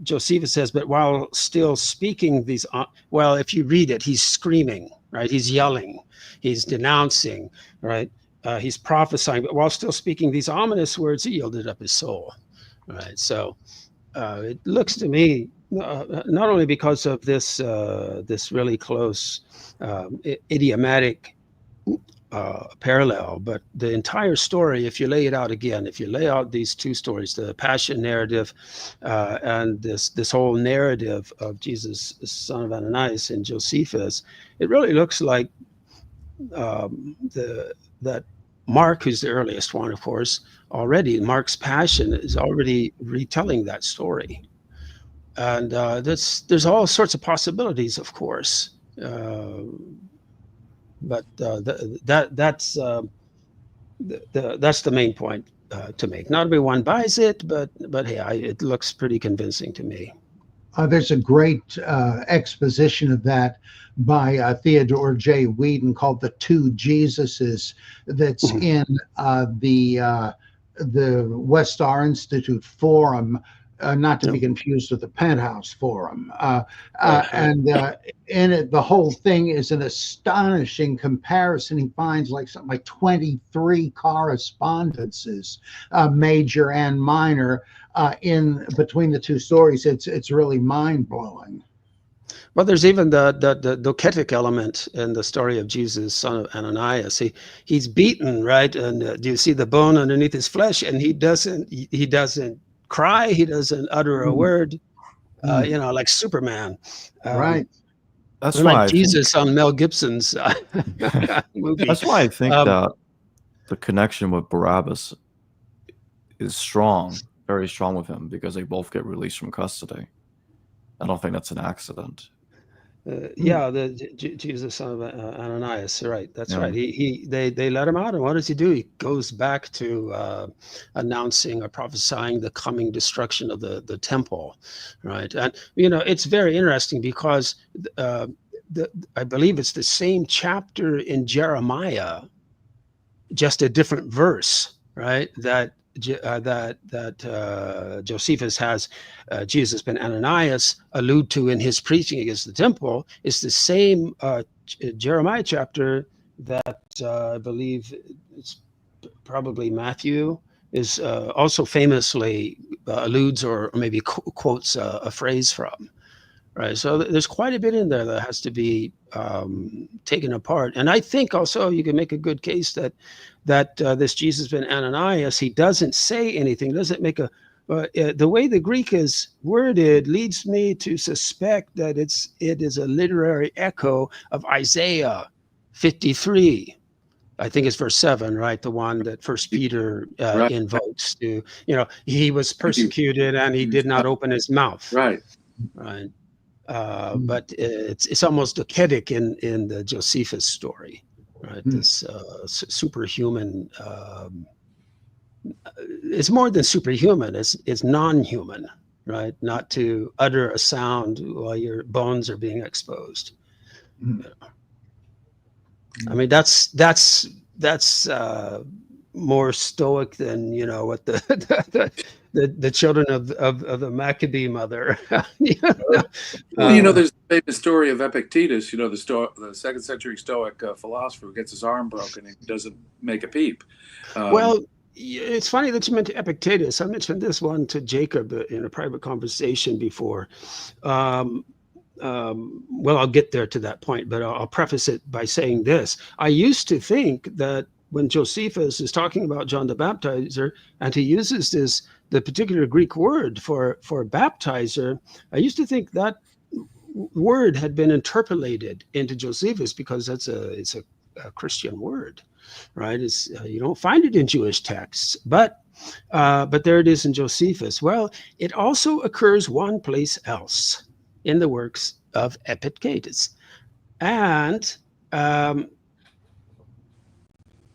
Josephus says, but while still speaking these, well, if you read it, he's screaming, right? He's yelling, he's denouncing, right? He's prophesying, but while still speaking these ominous words, he yielded up his soul. Right, so it looks to me, not only because of this really close idiomatic parallel, but the entire story, if you lay it out again, if you lay out these 2 stories, the Passion narrative and this whole narrative of Jesus, son of Ananias, in Josephus, it really looks like that Mark, who's the earliest one, of course, already Mark's Passion is already retelling that story, and there's all sorts of possibilities, of course, but that's the main point to make. Not everyone buys it, but hey, it looks pretty convincing to me. There's a great exposition of that by Theodore J. Whedon called "The Two Jesuses." That's in the Westar Institute Forum, not to be confused with the Penthouse Forum. And in it, the whole thing is an astonishing comparison. He finds something like 23 correspondences, major and minor, in between the 2 stories. It's really mind blowing. Well, there's even the docetic element in the story of Jesus, son of Ananias. He's beaten, right? And do you see the bone underneath his flesh? And he doesn't cry. He doesn't utter a word. You know, like Superman. Right. That's Like why I think. Jesus on Mel Gibson's movie. That's why I think Um, that the connection with Barabbas is strong, very strong with him, because they both get released from custody. I don't think that's an accident. Yeah, the Jesus son of Ananias, right? That's Yeah. right. They let him out, and what does he do? He goes back to announcing or prophesying the coming destruction of the temple, right? And you know, it's very interesting because I believe it's the same chapter in Jeremiah, just a different verse, right? That Josephus has Jesus ben Ananias allude to in his preaching against the temple is the same Jeremiah chapter that I believe it's probably Matthew is also famously alludes or maybe quotes a phrase from. Right, so there's quite a bit in there that has to be taken apart, and I think also you can make a good case that this Jesus ben Ananias, he doesn't say anything, doesn't make a. The way the Greek is worded leads me to suspect that it is a literary echo of Isaiah 53. I think it's verse 7, right? The one that First Peter Right. invokes to, you know, he was persecuted and he did not open his mouth. Right. Right. But it's almost docetic in the Josephus story, right? This superhuman. It's more than superhuman. It's non-human, right? Not to utter a sound while your bones are being exposed. I mean, that's more stoic than, you know, what the children of the Maccabee mother. Well, you know, there's the famous story of Epictetus. You know, the second century Stoic philosopher who gets his arm broken and doesn't make a peep. Well, it's funny that you mentioned Epictetus. I mentioned this one to Jacob in a private conversation before. Well, I'll get there to that point, but I'll preface it by saying this. I used to think that when Josephus is talking about John the Baptizer, and he uses the particular Greek word for baptizer, I used to think that word had been interpolated into Josephus because it's a Christian word, right? It's you don't find it in Jewish texts, but there it is in Josephus. Well, it also occurs one place else in the works of Epictetus, and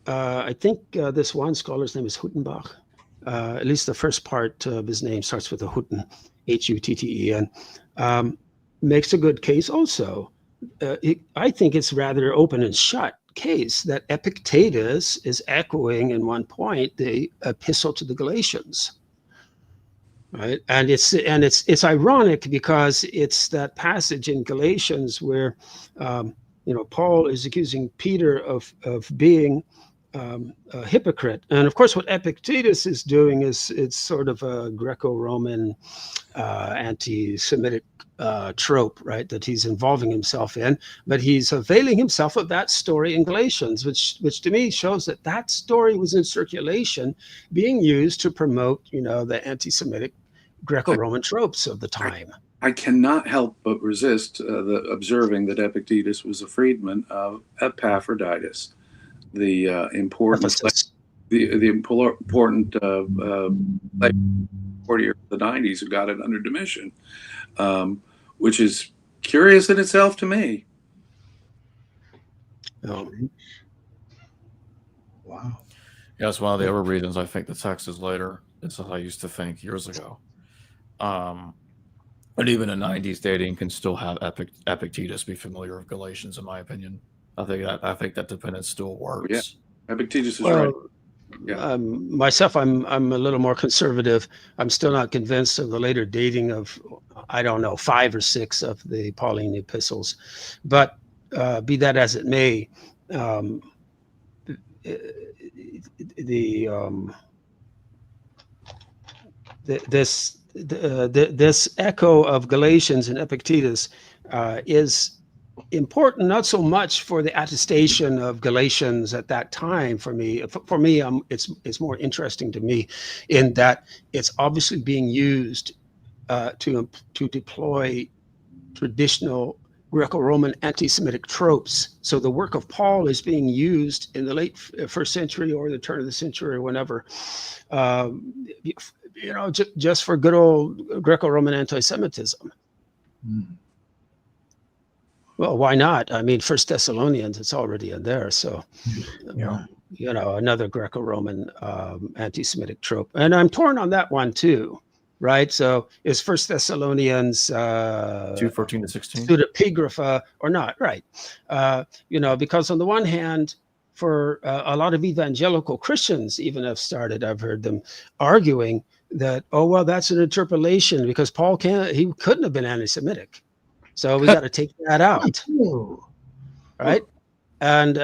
I think this one scholar's name is Huttenbach. At least the first part of his name starts with a Hutten, Hutten. Makes a good case also. I think it's rather open and shut case that Epictetus is echoing in one point the epistle to the Galatians. Right, and it's ironic because it's that passage in Galatians where you know, Paul is accusing Peter of being a hypocrite, and of course, what Epictetus is doing is it's sort of a Greco-Roman anti-Semitic trope, right? That he's involving himself in, but he's availing himself of that story in Galatians, which to me shows that story was in circulation, being used to promote, you know, the anti-Semitic Greco-Roman tropes of the time. I cannot help but resist observing that Epictetus was a freedman of Epaphroditus, the important courtier of the 90s who got it under Domitian, which is curious in itself to me. Oh. Wow. Yeah, that's one of the other reasons I think the text is later. It's what I used to think years ago. But even in 90s dating can still have Epictetus be familiar with Galatians, in my opinion. I think that dependence still works. Yeah, Epictetus is right. Yeah. Myself, I'm a little more conservative. I'm still not convinced of the later dating of, I don't know, 5 or 6 of the Pauline epistles. But be that as it may, this this echo of Galatians and Epictetus is important, not so much for the attestation of Galatians at that time. For me, it's more interesting to me in that it's obviously being used to deploy traditional Greco-Roman anti-Semitic tropes. So the work of Paul is being used in the late first century or the turn of the century or whenever, just for good old Greco-Roman anti-Semitism. Mm. Well, why not? I mean, First Thessalonians, it's already in there. So, Yeah. Another Greco-Roman anti-Semitic trope. And I'm torn on that one too, right? So is First Thessalonians 2:14 to 16. pseudepigrapha or not, right? Because on the one hand, for a lot of evangelical Christians even have started, I've heard them arguing that, oh, well, that's an interpolation because Paul he couldn't have been anti-Semitic. So we got to take that out, right? And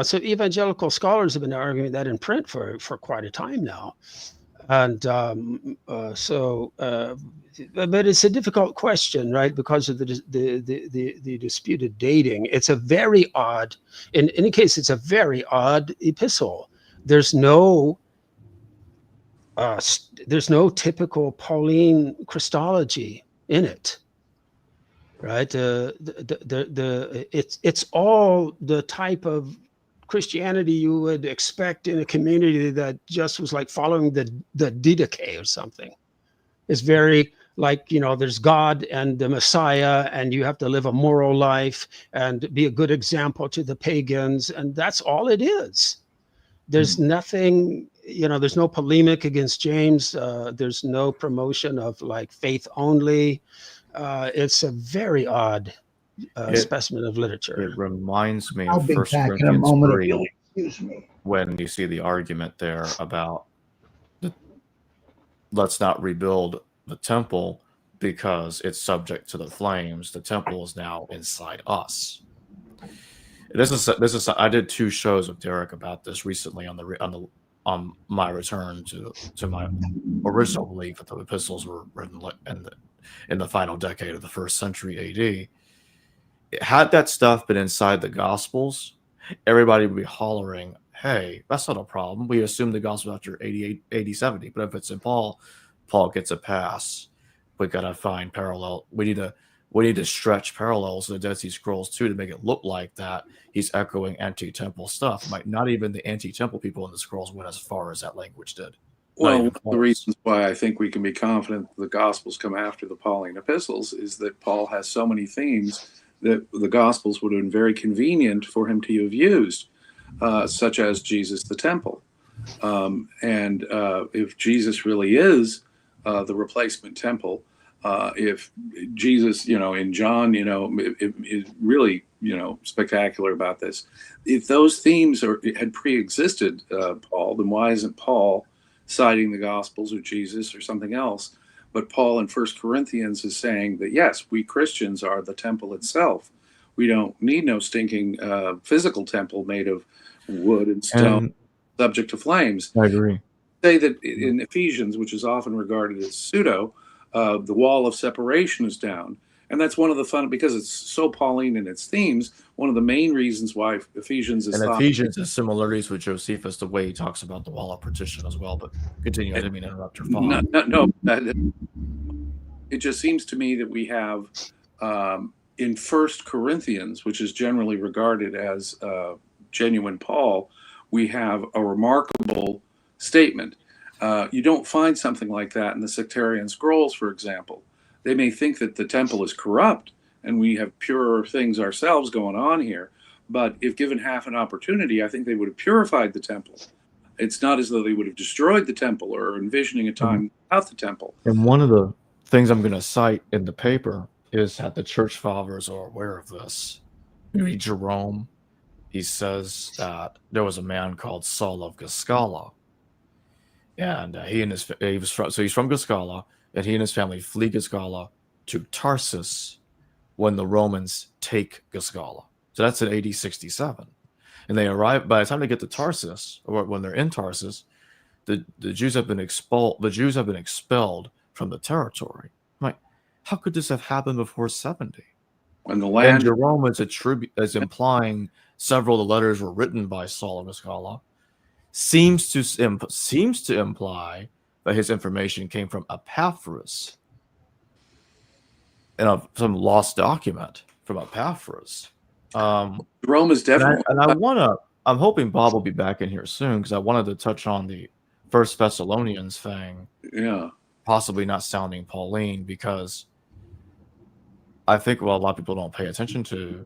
so evangelical scholars have been arguing that in print for quite a time now. And but it's a difficult question, right? Because of the disputed dating. It's a very odd, in any case, it's a very odd epistle. There's no typical Pauline Christology in it, right? It's all the type of Christianity you would expect in a community that just was like following the Didache or something. It's very like, there's God and the Messiah, and you have to live a moral life and be a good example to the pagans, and that's all it is. There's nothing, there's no polemic against James. There's no promotion of like faith only. It's a very odd specimen of literature. It reminds me I'll of be 1 back in a Corinthians moment. 3 Excuse me. when you see the argument there about let's not rebuild the temple because it's subject to the flames. The temple is now inside us. This is. I did 2 shows with Derek about this recently on my return to my original belief that the epistles were written in the final decade of the 1st century AD. Had that stuff been inside the Gospels, everybody would be hollering, "Hey, that's not a problem. We assume the Gospel after 80, 70. But if it's in Paul gets a pass. We gotta find parallel. We need to stretch parallels in the Dead Sea Scrolls too to make it look like that he's echoing anti-temple stuff. Not even the anti-temple people in the scrolls went as far as that language did. Well, one of the reasons why I think we can be confident the Gospels come after the Pauline epistles is that Paul has so many themes that the Gospels would have been very convenient for him to have used, such as Jesus the temple. And if Jesus really is the replacement temple, if Jesus, in John, it is really, spectacular about this. If those themes had pre-existed Paul, then why isn't Paul citing the Gospels or Jesus or something else? But Paul in 1 Corinthians is saying that, yes, we Christians are the temple itself. We don't need no stinking physical temple made of wood and stone, subject to flames. I agree. Say that in Ephesians, which is often regarded as pseudo, the wall of separation is down. And that's one of the because it's so Pauline in its themes, one of the main reasons why Ephesians is Ephesians has similarities with Josephus, the way he talks about the wall of partition as well. But continue, I didn't mean to interrupt your thought. No, it just seems to me that we have in 1 Corinthians, which is generally regarded as genuine Paul, we have a remarkable statement. You don't find something like that in the sectarian scrolls, for example. They may think that the temple is corrupt and we have purer things ourselves going on here. But if given half an opportunity, I think they would have purified the temple. It's not as though they would have destroyed the temple or envisioning a time without the temple. And one of the things I'm going to cite in the paper is that the church fathers are aware of this. You read Jerome. He says that there was a man called Saul of Gischala. And he's from Gischala, and he and his family flee Gischala to Tarsus when the Romans take Gischala. So that's in AD 67. And they arrive, by the time they get to Tarsus, or when they're in Tarsus, the Jews have been expelled. The Jews have been expelled from the territory. I'm like, how could this have happened before 70? And the And land, Jerome is implying several of the letters were written by Saul of Gischala, seems to imply that his information came from Epaphras, and some lost document from Epaphras. Rome is definitely. I'm hoping Bob will be back in here soon, because I wanted to touch on the First Thessalonians thing, Yeah. possibly not sounding Pauline, because I think what a lot of people don't pay attention to,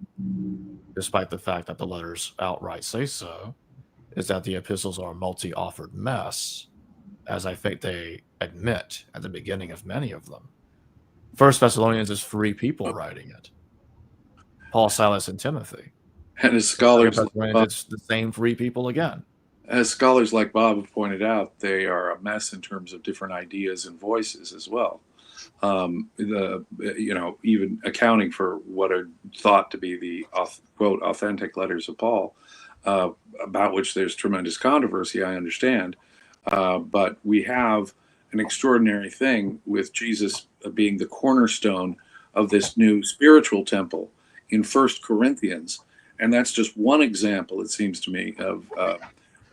despite the fact that the letters outright say so, is that the epistles are a multi-authored mess, as I think they admit at the beginning of many of them. First Thessalonians is 3 people writing it: Paul, Silas, and Timothy. And as scholars, it's the same 3 people again. As scholars like Bob have pointed out, they are a mess in terms of different ideas and voices as well. Even accounting for what are thought to be the quote authentic letters of Paul, about which there's tremendous controversy, I understand. But we have an extraordinary thing with Jesus being the cornerstone of this new spiritual temple in 1 Corinthians. And that's just one example, it seems to me, of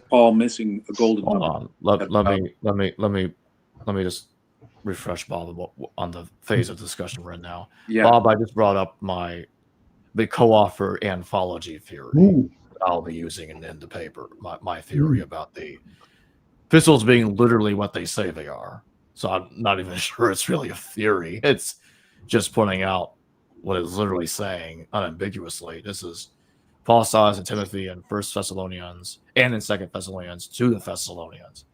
Paul missing a golden. Hold on. Let me just refresh Bob on the phase of discussion we're in now. Yeah. Bob, I just brought up the co-author anthology theory I'll be using in the paper. My theory about the epistles being literally what they say they are. So I'm not even sure it's really a theory. It's just pointing out what it's literally saying unambiguously. This is Paul, Silas, and Timothy in 1 Thessalonians and in 2 Thessalonians to the Thessalonians.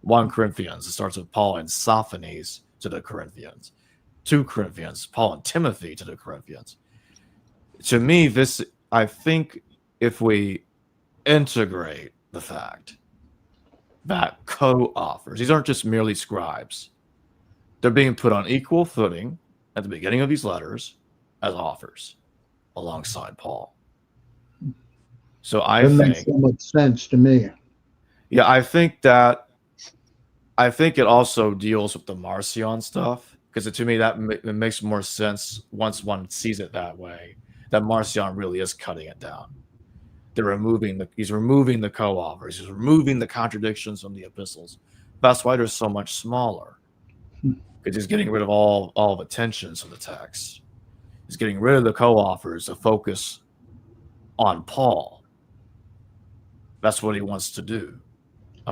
1 Corinthians, it starts with Paul and Sophanes to the Corinthians. 2 Corinthians, Paul and Timothy to the Corinthians. To me, I think if we integrate the fact that co-authors, these aren't just merely scribes, they're being put on equal footing at the beginning of these letters as authors alongside Paul. So that makes so much sense to me. Yeah, I think it also deals with the Marcion stuff, because to me it makes more sense once one sees it that way, that Marcion really is cutting it down. He's removing the co-authors, he's removing the contradictions from the epistles. That's why they're so much smaller, because he's getting rid of all the tensions of the text. He's getting rid of the co-authors to focus on Paul. That's what he wants to do.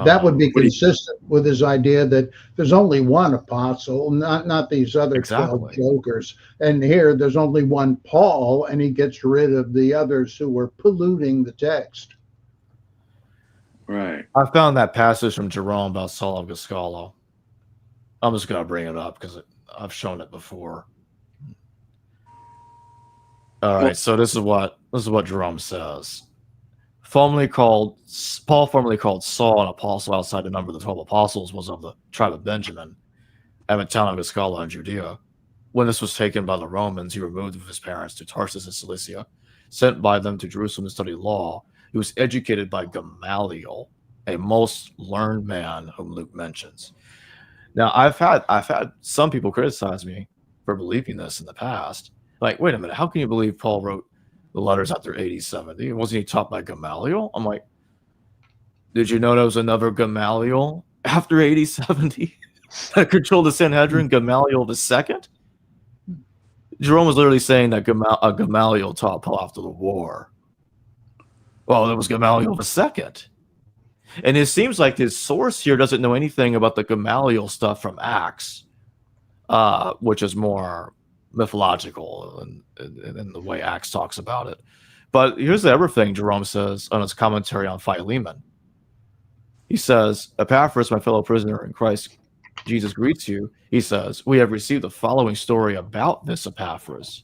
That would be consistent with his idea that there's only one apostle, not these other 12 jokers. And here there's only one Paul, and he gets rid of the others who were polluting the text. Right. I found that passage from Jerome about Saul of Gischala. I'm just going to bring it up because I've shown it before. All right, so this is what Jerome says. Paul formerly called Saul an apostle outside the number of the 12 apostles, was of the tribe of Benjamin, at the town of Gischala in Judea. When this was taken by the Romans, he removed with his parents to Tarsus in Cilicia, sent by them to Jerusalem to study law. He was educated by Gamaliel, a most learned man whom Luke mentions. Now, I've had some people criticize me for believing this in the past. Like, wait a minute, how can you believe Paul wrote the letters after AD 70? Wasn't he taught by Gamaliel? I'm like, did you know there was another Gamaliel after AD 70 that controlled the Sanhedrin, Gamaliel II? Jerome was literally saying that Gamaliel taught Paul after the war. Well, it was Gamaliel II. And it seems like his source here doesn't know anything about the Gamaliel stuff from Acts, which is more mythological in the way Acts talks about it. But here's the other thing Jerome says on his commentary on Philemon. He says, Epaphras, my fellow prisoner in Christ Jesus, greets you. He says, we have received the following story about this Epaphras,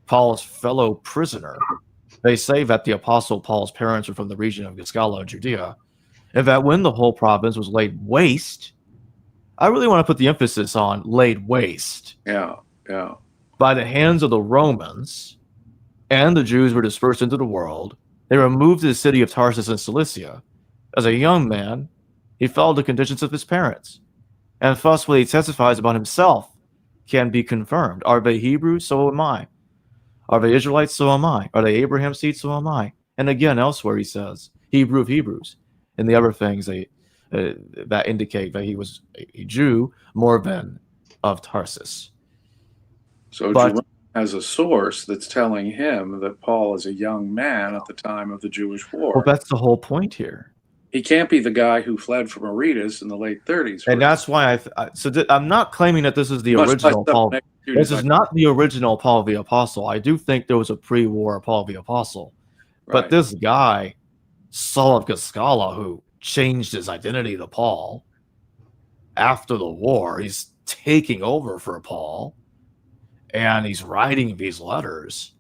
Paul's fellow prisoner. They say that the apostle Paul's parents were from the region of Gischala in Judea, and that when the whole province was laid waste, I really want to put the emphasis on laid waste. Yeah. By the hands of the Romans, and the Jews were dispersed into the world, they removed to the city of Tarsus in Cilicia. As a young man, he followed the conditions of his parents, And thus what he testifies about himself can be confirmed. Are they Hebrews? So am I. Are they Israelites? So am I. Are they Abraham's seed? So am I. And again, elsewhere he says, Hebrew of Hebrews. And the other things that indicate that he was a Jew more than of Tarsus. So Jerome has a source that's telling him that Paul is a young man at the time of the Jewish war. Well, that's the whole point here. He can't be the guy who fled from Aretas in the late 30s. And that's why I'm not claiming that this is the original Paul. This is not the original Paul the Apostle. I do think there was a pre-war Paul the Apostle. But Right. this guy, Saul of Gischala, who changed his identity to Paul after the war, he's taking over for Paul, and he's writing these letters.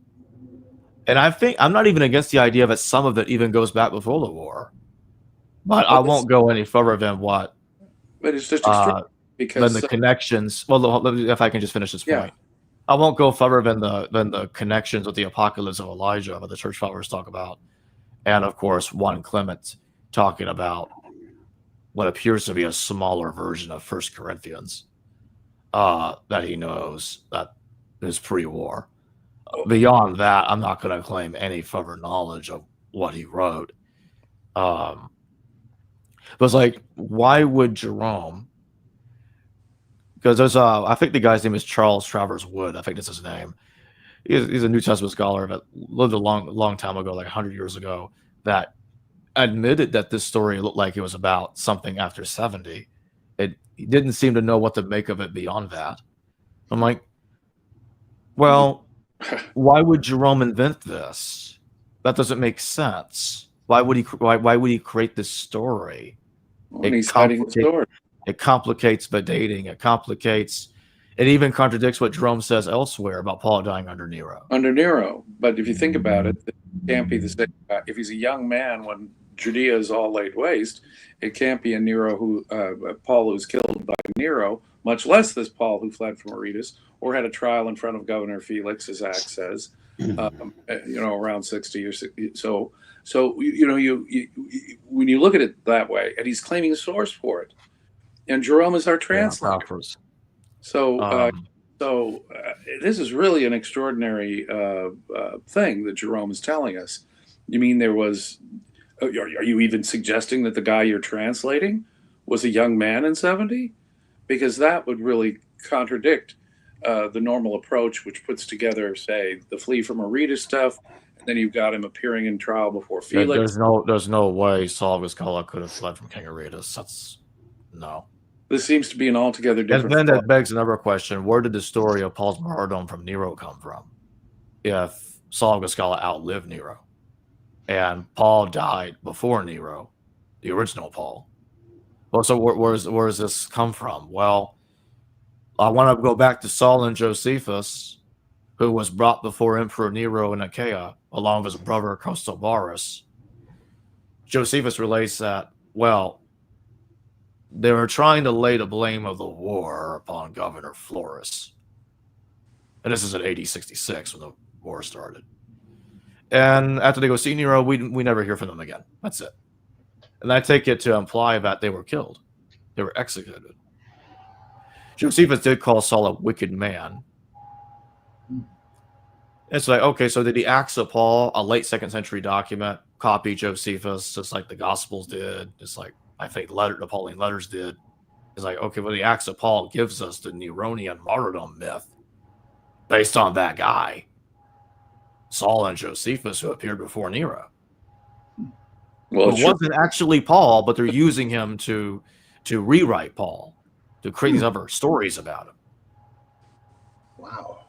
And I think I'm not even against the idea that some of it even goes back before the war. But I won't go any further than what. But it's just extreme because than the connections. Well, if I can just finish this point, I won't go further than the connections with the apocalypse of Elijah that the church fathers talk about, and of course 1 Clement talking about what appears to be a smaller version of 1 Corinthians that he knows that is pre-war. Beyond that, I'm not going to claim any further knowledge of what he wrote. But it's like, why would Jerome? Because there's I think the guy's name is Charles Travers Wood. I think that's his name. He's a New Testament scholar that lived a long time ago, like 100 years ago, that admitted that this story looked like it was about something after 70. He didn't seem to know what to make of it beyond that. I'm like, well, why would Jerome invent this? That doesn't make sense. Why would he create this story? He's hiding the story. It complicates the dating. It even contradicts what Jerome says elsewhere about Paul dying under Nero. Under Nero. But if you think about it, it can't be the same. If he's a young man when Judea is all laid waste, it can't be a Nero Paul who's killed by Nero, much less this Paul who fled from Aretas or had a trial in front of Governor Felix, as Acts says, around 60 or 60. So when you look at it that way, and he's claiming a source for it, and Jerome is our translator. So this is really an extraordinary thing that Jerome is telling us. You mean there was? Are you even suggesting that the guy you're translating was a young man in 70? Because that would really contradict the normal approach, which puts together, say, the flee from Aretas stuff. Then you've got him appearing in trial before Felix. There's no way Saul of Gischala could have fled from King Aretas. No. This seems to be an altogether different. And then that begs another question: where did the story of Paul's martyrdom from Nero come from? If Saul of Gischala outlived Nero, and Paul died before Nero, the original Paul. Well, so where does this come from? Well, I want to go back to Saul and Josephus, who was brought before Emperor Nero in Achaia, along with his brother Costobarus. Josephus relates that, well, they were trying to lay the blame of the war upon Governor Florus. And this is in AD 66 when the war started. And after they go see Nero, we never hear from them again. That's it. And I take it to imply that they were killed. They were executed. Josephus did call Saul a wicked man. It's like, okay, so did the Acts of Paul, a late 2nd century document, copy Josephus, just like the Gospels did, just like I think the Pauline letters did? It's like, okay, well, the Acts of Paul gives us the Neronian martyrdom myth based on that guy, Saul and Josephus, who appeared before Nero. Well, it wasn't actually Paul, but they're using him to rewrite Paul, to create these other stories about him. Wow.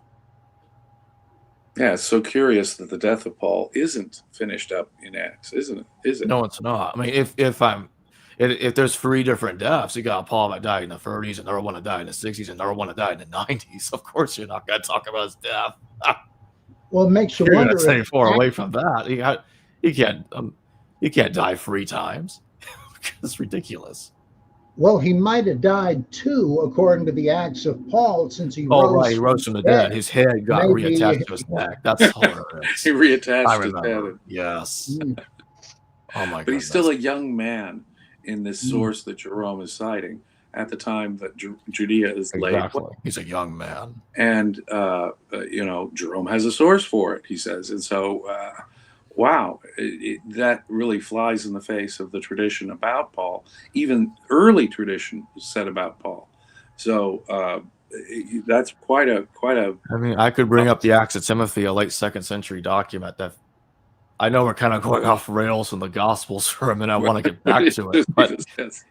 Yeah, it's so curious that the death of Paul isn't finished up in Acts, isn't it? Is it? No, it's not. I mean, if there's 3 different deaths, you got Paul that died in the 30s, another one that died in the 60s, and another one that died in the 90s. Of course, you're not going to talk about his death. Well, it makes you You're wonder. not staying far away from that. You can't die 3 times. It's ridiculous. Well, he might have died too, according to the Acts of Paul, since he rose. Right, he rose from the dead. His head got reattached to his neck. That's hilarious. He reattached his head. Yes. Oh my god. But he's still a young man in this source that Jerome is citing, at the time that Judea is laid. Exactly. He's a young man. And, Jerome has a source for it, he says. And so, wow, that really flies in the face of the tradition about Paul. Even early tradition was said about Paul. So that's quite a. I mean, I could bring up the Acts of Timothy, a late 2nd century document that I know we're kind of going off rails in the Gospels for a minute. I want to get back to it. But yes.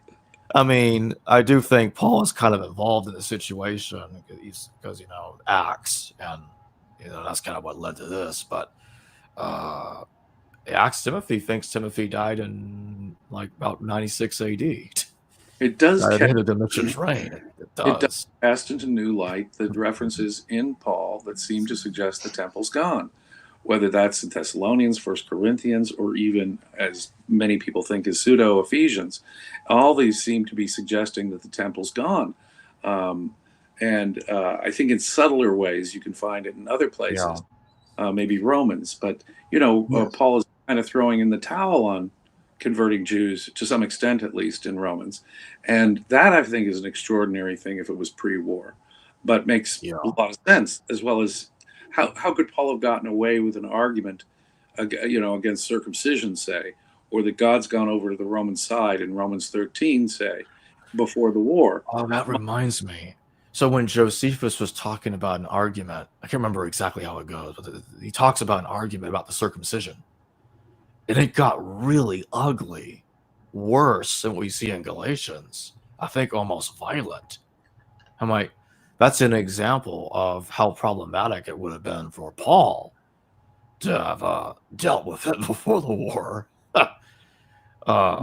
I mean, I do think Paul is kind of involved in the situation because, Acts, and, that's kind of what led to this. But Acts Timothy thinks Timothy died in like about 96 AD. It does at the end of Domitian's reign. It does. Cast into new light the references in Paul that seem to suggest the temple's gone, whether that's in Thessalonians, 1 Corinthians, or even, as many people think, is pseudo-Ephesians. All these seem to be suggesting that the temple's gone. And I think in subtler ways you can find it in other places, maybe Romans. But, yes. Paul is kind of throwing in the towel on converting Jews, to some extent at least, in Romans. And that, I think, is an extraordinary thing if it was pre-war, but makes a lot of sense, as well as how could Paul have gotten away with an argument, against circumcision, say, or that God's gone over to the Roman side in Romans 13, say, before the war? Oh, that reminds me. So when Josephus was talking about an argument, I can't remember exactly how it goes, but he talks about an argument about the circumcision. And it got really ugly, worse than what we see in Galatians. I think almost violent. I'm like, that's an example of how problematic it would have been for Paul to have dealt with it before the war. But I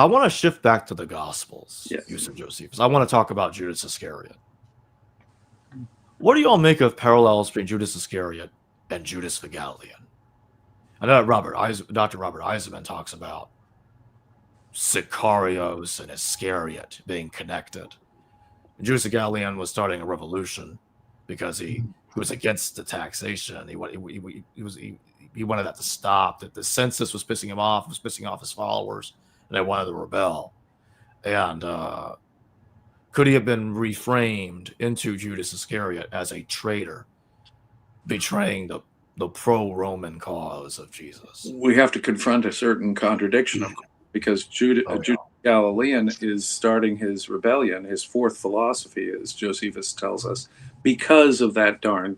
want to shift back to the Gospels, use of Josephus. I want to talk about Judas Iscariot. What do you all make of parallels between Judas Iscariot and Judas the Galilean? I know Dr. Robert Eisenman talks about Sicarios and Iscariot being connected. Judas the Galilean was starting a revolution because he was against the taxation. He wanted that to stop. That the census was pissing him off. Was pissing off his followers, and they wanted to rebel. And could he have been reframed into Judas Iscariot as a traitor, betraying the pro-Roman cause of Jesus? We have to confront a certain contradiction, of course, because Judas Galilean is starting his rebellion, his fourth philosophy, as Josephus tells us, because of that darn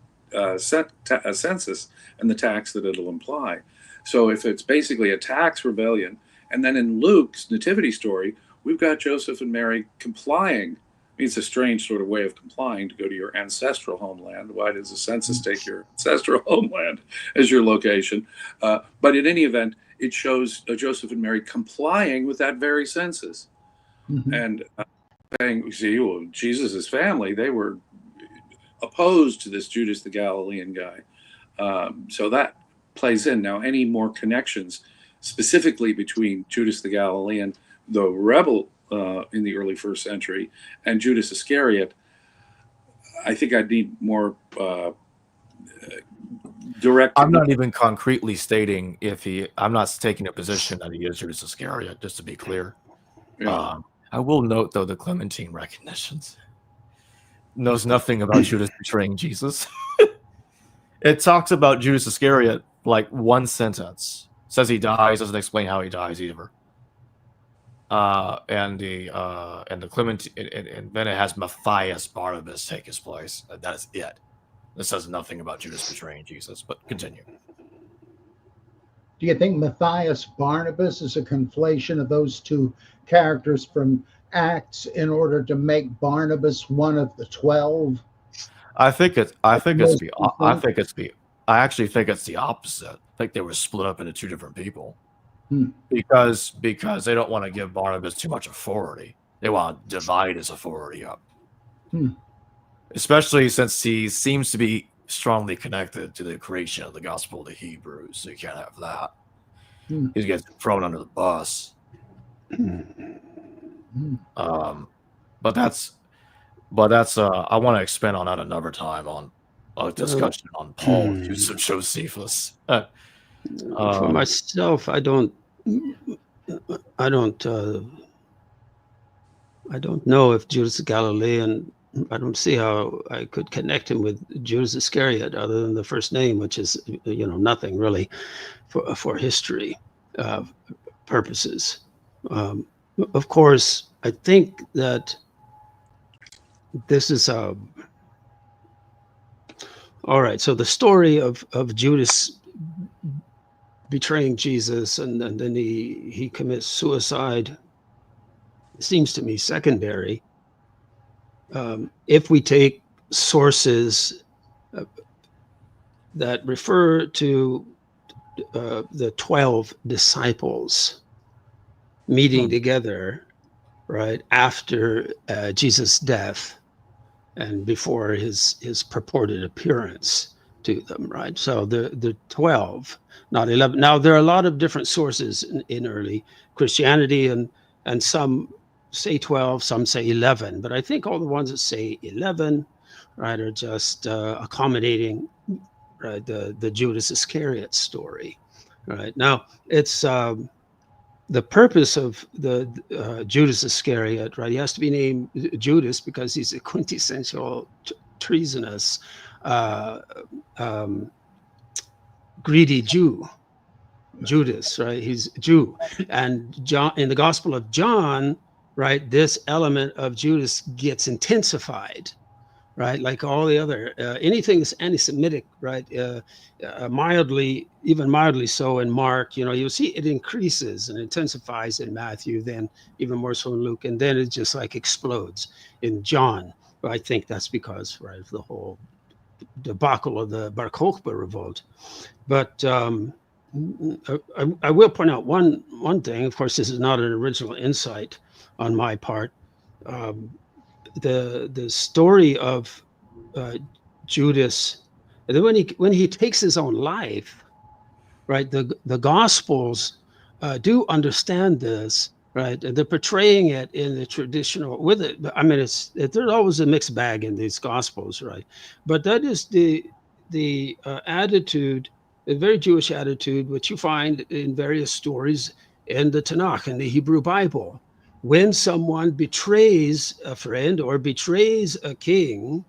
census and the tax that it'll imply. So if it's basically a tax rebellion, and then in Luke's nativity story, we've got Joseph and Mary complying. I mean, it's a strange sort of way of complying to go to your ancestral homeland. Why does the census take your ancestral homeland as your location? But in any event, it shows Joseph and Mary complying with that very census. And saying, Jesus' family, they were opposed to this Judas the Galilean guy. So that plays in. Now, any more connections specifically between Judas the Galilean, the rebel in the early first century, and Judas Iscariot, I think I'd need more direct. I'm not even concretely stating I'm not taking a position that he is Judas Iscariot, just to be clear. I will note, though, the Clementine recognitions knows nothing about Judas betraying Jesus. It talks about Judas Iscariot like one sentence. Says he dies, doesn't explain how he dies either. And the Clementine, and then it has Matthias Barabbas take his place. That is it. This says nothing about Judas betraying Jesus, but continue. Do you think Matthias Barnabas is a conflation of those two characters from Acts in order to make Barnabas one of the 12? I actually think it's the opposite. I think they were split up into two different people. Because they don't want to give Barnabas too much authority. They want to divide his authority up. Especially since he seems to be strongly connected to the creation of the gospel of the Hebrews. So you can't have that. He gets thrown under the bus. But that's I want to expand on that another time on a discussion on Paul's use of Josephus. For myself, I don't I don't know if Judas Galilean. I don't see how I could connect him with Judas Iscariot other than the first name, which is nothing really for history purposes. Of course, I think that this is all right. So the story of Judas betraying Jesus and then he commits suicide seems to me secondary. If we take sources that refer to the 12 disciples meeting together, right, after Jesus' death and before his purported appearance to them, right? So the 12, not 11. Now, there are a lot of different sources in early Christianity, and some say 12, some say 11, but I think all the ones that say 11, right, are just accommodating, right, the Judas Iscariot story, right? Now, it's the purpose of the Judas Iscariot, right? He has to be named Judas because he's a quintessential treasonous, greedy Jew. Judas, right? He's Jew, and John in the Gospel of John, right? This element of Judas gets intensified, right? Like all the other anything that's anti-Semitic, right? Even mildly so in Mark. You'll see it increases and intensifies in Matthew, then even more so in Luke, and then it just like explodes in John. But I think that's because, right, of the whole debacle of the Bar Kokhba revolt. But I will point out one thing. Of course, this is not an original insight on my part. The story of Judas, and then when he takes his own life, right? The Gospels do understand this, right? And they're portraying it in the traditional with it. I mean, there's always a mixed bag in these Gospels, right? But that is the attitude, a very Jewish attitude, which you find in various stories in the Tanakh, in the Hebrew Bible. When someone betrays a friend or betrays a king,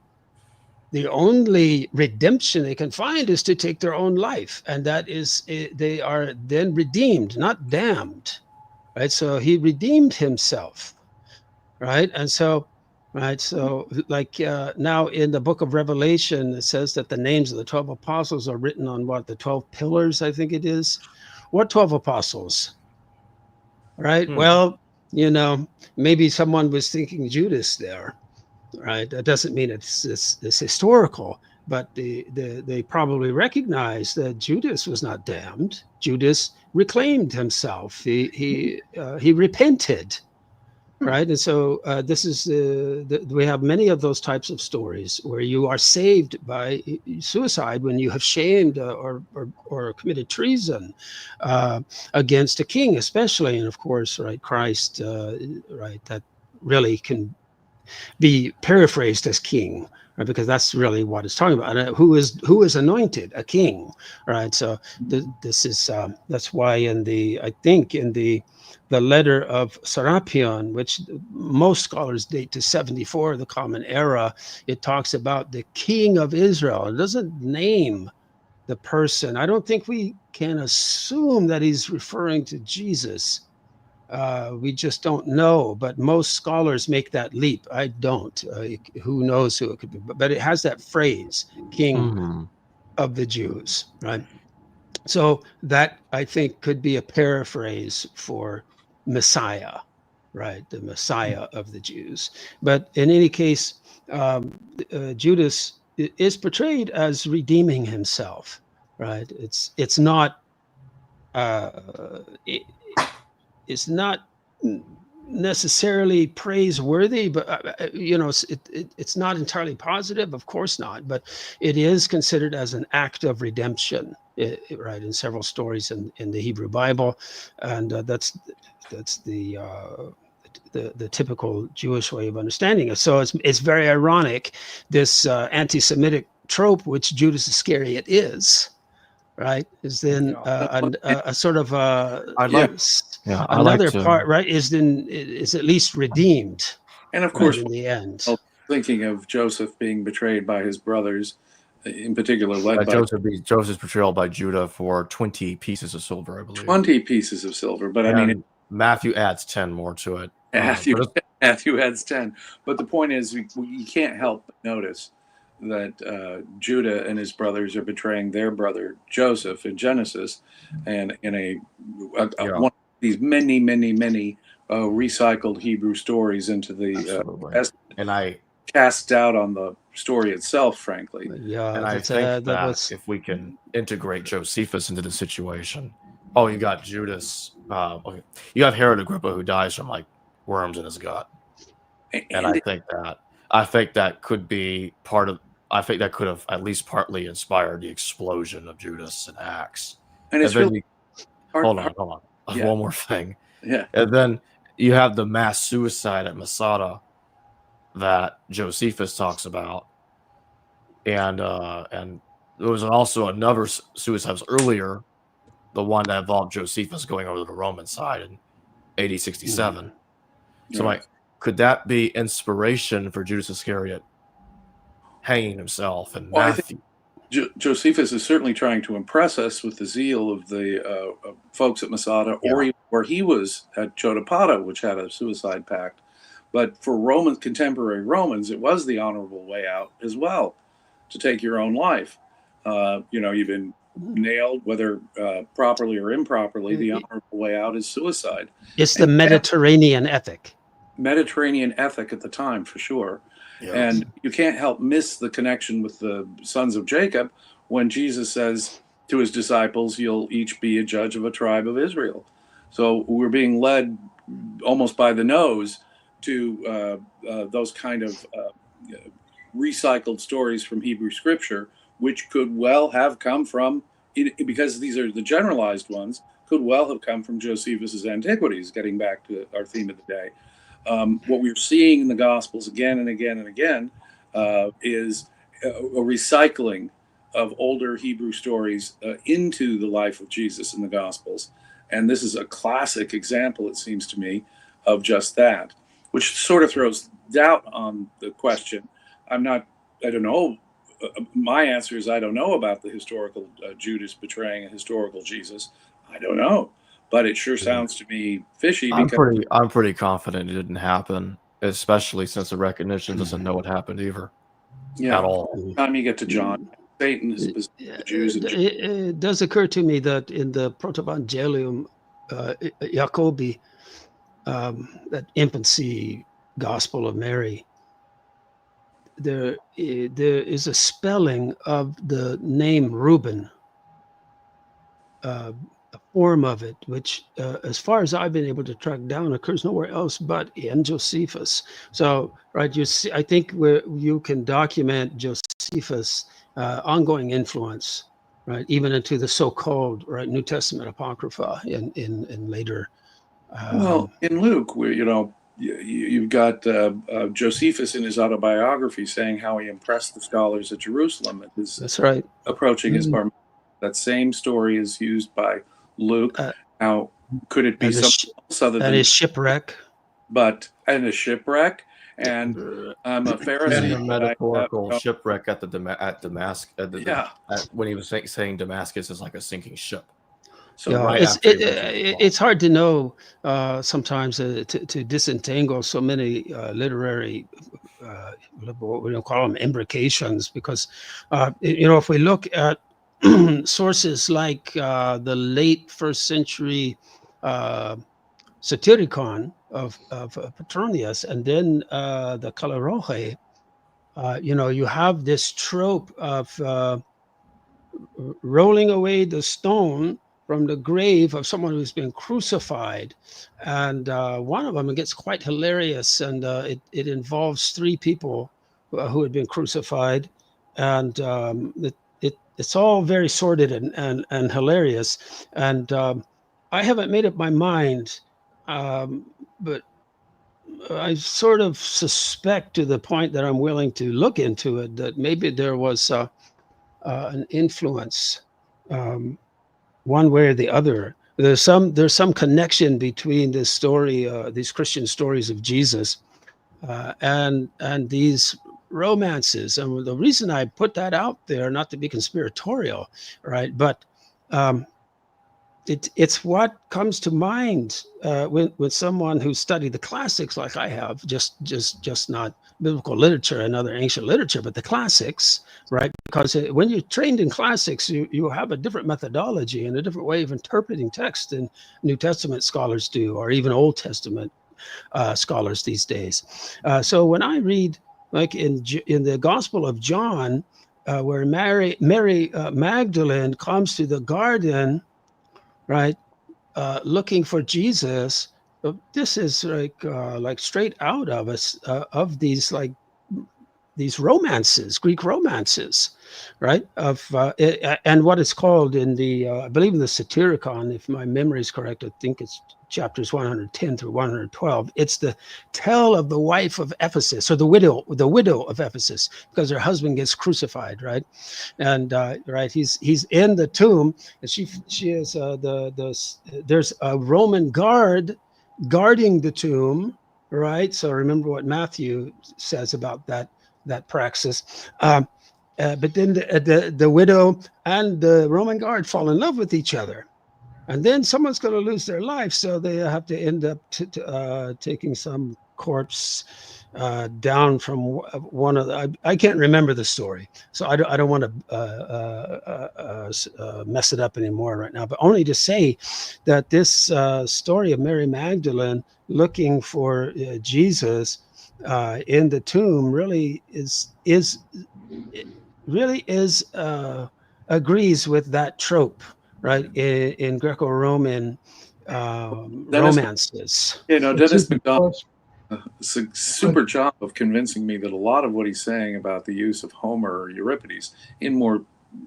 the only redemption they can find is to take their own life. And that is, they are then redeemed, not damned, right? So he redeemed himself, right? And so, right, so like now in the book of Revelation, it says that the names of the 12 apostles are written on what, the 12 pillars, I think it is. What 12 apostles? Right? Well, maybe someone was thinking Judas there, right? That doesn't mean it's historical, but they probably recognize that Judas was not damned. Judas reclaimed himself. He repented, right? And so this is we have many of those types of stories where you are saved by suicide when you have shamed or committed treason against a king, especially, and of course, right, Christ, right, that really can be paraphrased as king, right? Because that's really what it's talking about. Who is anointed a king, right? So this is that's why I think in the letter of Serapion, which most scholars date to 74, the Common Era, it talks about the King of Israel. It doesn't name the person. I don't think we can assume that he's referring to Jesus. We just don't know, but most scholars make that leap. I don't. Who knows who it could be? But it has that phrase, King of the Jews, right? So that, I think, could be a paraphrase for Messiah, right? The Messiah of the Jews. But in any case, Judas is portrayed as redeeming himself, right? It's not it's not necessarily praiseworthy, but it's not entirely positive, of course not, but it is considered as an act of redemption, right, in several stories in the Hebrew Bible, and that's the typical Jewish way of understanding it. So it's very ironic, this anti-Semitic trope, which Judas Iscariot is, right, is then a sort of another part, right, is at least redeemed, And of right, course, in the end. thinking of Joseph being betrayed by his brothers, in particular led by Joseph's portrayal by Judah for 20 pieces of silver, I believe. 20 pieces of silver. But And I mean, Matthew adds 10 more to it. Matthew adds 10. But the point is, you can't help but notice that Judah and his brothers are betraying their brother Joseph in Genesis, and in one of these many recycled Hebrew stories into the and I cast doubt on the story itself, frankly. Yeah, and I think that if we can integrate Josephus into the situation, you got Judas. Okay. You have Herod Agrippa who dies from like worms in his gut, and I think that could be part of. I think that could have at least partly inspired the explosion of Judas in Acts. And it's really hold on. Yeah. One more thing. Yeah. And then you have the mass suicide at Masada that Josephus talks about. And there was also another suicide earlier, the one that involved Josephus going over to the Roman side in AD 67. Mm-hmm. So, like, could that be inspiration for Judas Iscariot hanging himself? And Matthew? Josephus is certainly trying to impress us with the zeal of the folks at Masada, or even where he was at Chotapata, which had a suicide pact. But for contemporary Romans, it was the honorable way out as well, to take your own life. You've been nailed, whether properly or improperly. The honorable way out is suicide. It's the Mediterranean ethic. Mediterranean ethic at the time, for sure. Yes. And you can't help miss the connection with the sons of Jacob when Jesus says to his disciples, you'll each be a judge of a tribe of Israel. So we're being led almost by the nose to those kind of recycled stories from Hebrew scripture, which could well have come from, because these are the generalized ones, could well have come from Josephus's Antiquities, getting back to our theme of the day. What we're seeing in the Gospels again and again and again is a recycling of older Hebrew stories into the life of Jesus in the Gospels. And this is a classic example, it seems to me, of just that, which sort of throws doubt on the question. I don't know. My answer is I don't know about the historical Judas betraying a historical Jesus. I don't know. But it sure sounds to me fishy. I'm pretty confident it didn't happen, especially since the recognition doesn't know what happened either. Yeah. At all. By the time you get to John, Satan has possessed the Jews. It does occur to me that in the Protevangelium Jacobi, that infancy gospel of Mary, there is a spelling of the name Reuben, a form of it, which, as far as I've been able to track down, occurs nowhere else but in Josephus. So, right, you see, I think where you can document Josephus' ongoing influence, right, even into the so-called New Testament Apocrypha in later. Well, in Luke, where you've got Josephus in his autobiography saying how he impressed the scholars at Jerusalem. That's right. Approaching his bar. That same story is used by Luke. Now, could it be something else other than his shipwreck? And a shipwreck, and I'm a Pharisee. And a metaphorical shipwreck at Damascus. When he was saying Damascus is like a sinking ship. So it's hard to know sometimes to disentangle so many literary, what we don't call them, imbrications, because if we look at sources like the late first century Satyricon of Petronius, and then the Calaroche, you have this trope of rolling away the stone from the grave of someone who's been crucified. And one of them, it gets quite hilarious, and it involves three people who had been crucified. And it's all very sordid and hilarious. And I haven't made up my mind, but I sort of suspect, to the point that I'm willing to look into it, that maybe there was an influence, one way or the other. There's some connection between this story, these Christian stories of Jesus, and these romances. And the reason I put that out there, not to be conspiratorial, right, but it's what comes to mind when someone who studied the classics like I have, just not biblical literature and other ancient literature, but the classics, right? Because when you're trained in classics, you have a different methodology and a different way of interpreting text than New Testament scholars do, or even Old Testament scholars these days. So when I read, like in the Gospel of John, where Mary Magdalene comes to the garden, right, looking for Jesus. This is like straight out of us of these romances, Greek romances, right? And what it's called in the I believe in the Satyricon, if my memory is correct, I think it's chapters 110 through 112. It's the tale of the wife of Ephesus, or the widow of Ephesus, because her husband gets crucified, right? And right, he's in the tomb, and she is there's a Roman guard guarding the tomb, right? So remember what Matthew says about that praxis. But then the widow and the Roman guard fall in love with each other. And then someone's going to lose their life, so they have to end up taking some corpse down from one of the. I can't remember the story, so I don't want to mess it up anymore right now. But only to say that this story of Mary Magdalene looking for Jesus in the tomb really agrees with that trope, right, in Greco-Roman romances. Dennis McDonald does a super job of convincing me that a lot of what he's saying about the use of Homer or Euripides in more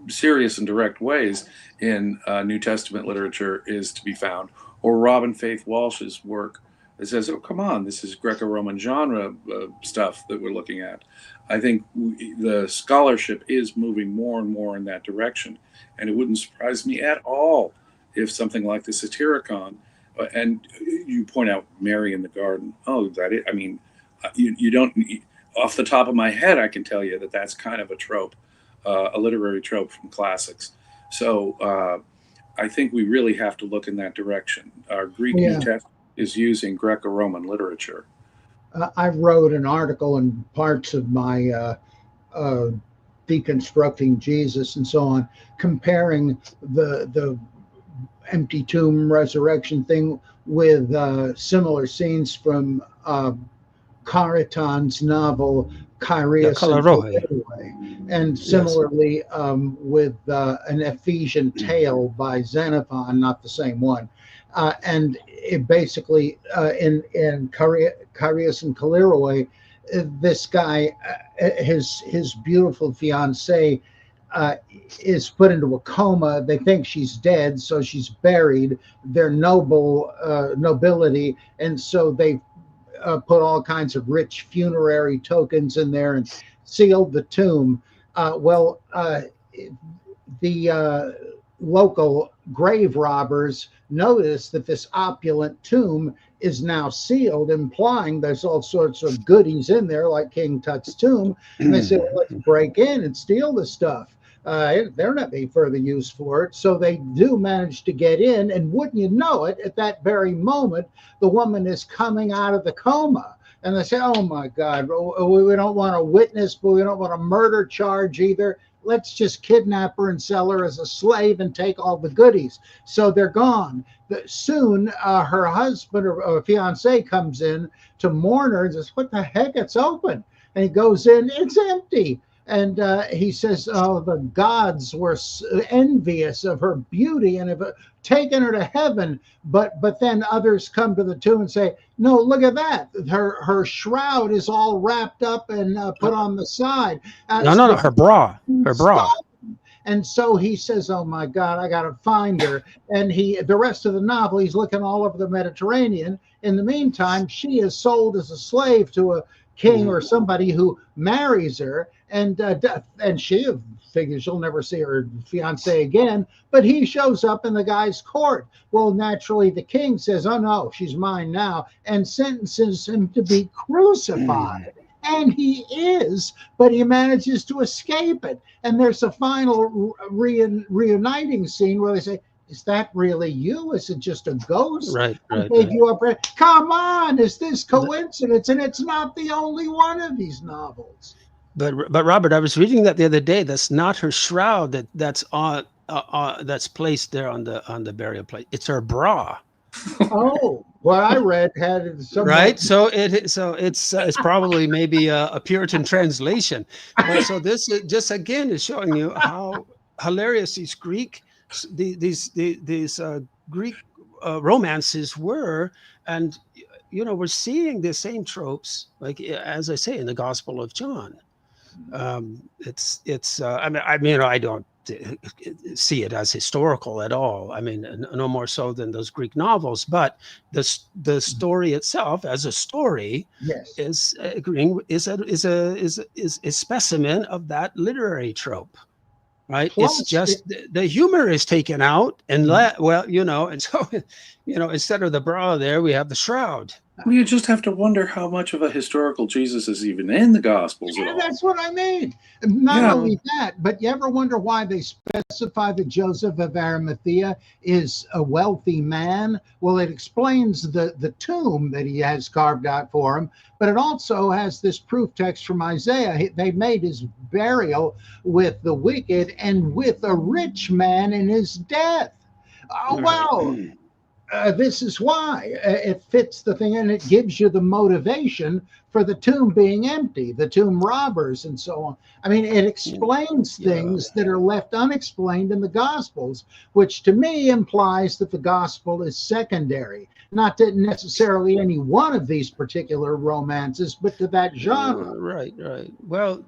serious and direct ways in New Testament literature is to be found. Or Robin Faith Walsh's work that says, oh, come on, this is Greco-Roman genre stuff that we're looking at. I think the scholarship is moving more and more in that direction. And it wouldn't surprise me at all if something like the Satyricon, and you point out Mary in the garden. Oh, you don't, off the top of my head, I can tell you that that's kind of a trope, a literary trope from classics. So I think we really have to look in that direction. Our Greek New Testament is using Greco-Roman literature. I wrote an article in parts of my deconstructing Jesus and so on, comparing the empty tomb resurrection thing with similar scenes from Cariton's novel Kyrios and Litwa, and similarly with an Ephesian tale by Xenophon, not the same one. And it basically in Kyrios and Litwa, this guy, his beautiful fiancée is put into a coma. They think she's dead, so she's buried. They're nobility, and so they put all kinds of rich funerary tokens in there and sealed the tomb. The local grave robbers notice that this opulent tomb is now sealed, implying there's all sorts of goodies in there, like King Tut's tomb. And they say, well, let's break in and steal the stuff. They're not any further use for it. So they do manage to get in. And wouldn't you know it, at that very moment, the woman is coming out of the coma. And they say, oh, my God, we don't want a witness, but we don't want a murder charge either. Let's just kidnap her and sell her as a slave and take all the goodies. So they're gone. Soon, her husband or fiance comes in to mourn her and says, what the heck? It's open. And he goes in, it's empty. And he says, oh, the gods were envious of her beauty and have taken her to heaven. But then others come to the tomb and say, no, look at that. Her shroud is all wrapped up and put on the side. No, her bra. And so he says, oh, my God, I got to find her. And the rest of the novel, he's looking all over the Mediterranean. In the meantime, she is sold as a slave to king or somebody who marries her, and she figures she'll never see her fiance again, but he shows up in the guy's court. Well, naturally the king says, oh no, she's mine now, and sentences him to be crucified. And he is, but he manages to escape it. And there's a final reuniting scene where they say, is that really you? Is it just a ghost? Right. Gave you up. Come on, is this coincidence? And it's not the only one of these novels. But Robert, I was reading that the other day. That's not her shroud that's placed there on the burial plate. It's her bra. Oh, what I read had some right. So it's probably maybe a Puritan translation. But so this just again is showing you how hilarious these Greek romances were, and we're seeing the same tropes, like as I say in the Gospel of John. I mean I don't see it as historical at all. I mean, no more so than those Greek novels, but the story itself as a story is a specimen of that literary trope. Right. Plus, it's just the humor is taken out and and so, instead of the bra there, we have the shroud. Well, you just have to wonder how much of a historical Jesus is even in the Gospels at all. That's what I mean. Not only that, but you ever wonder why they specify that Joseph of Arimathea is a wealthy man? Well, it explains the tomb that he has carved out for him, but it also has this proof text from Isaiah. They made his burial with the wicked and with a rich man in his death. Oh, well. This is why it fits the thing, and it gives you the motivation for the tomb being empty, the tomb robbers, and so on. I mean, it explains things that are left unexplained in the Gospels, which to me implies that the Gospel is secondary, not to necessarily any one of these particular romances, but to that genre. Right. Well,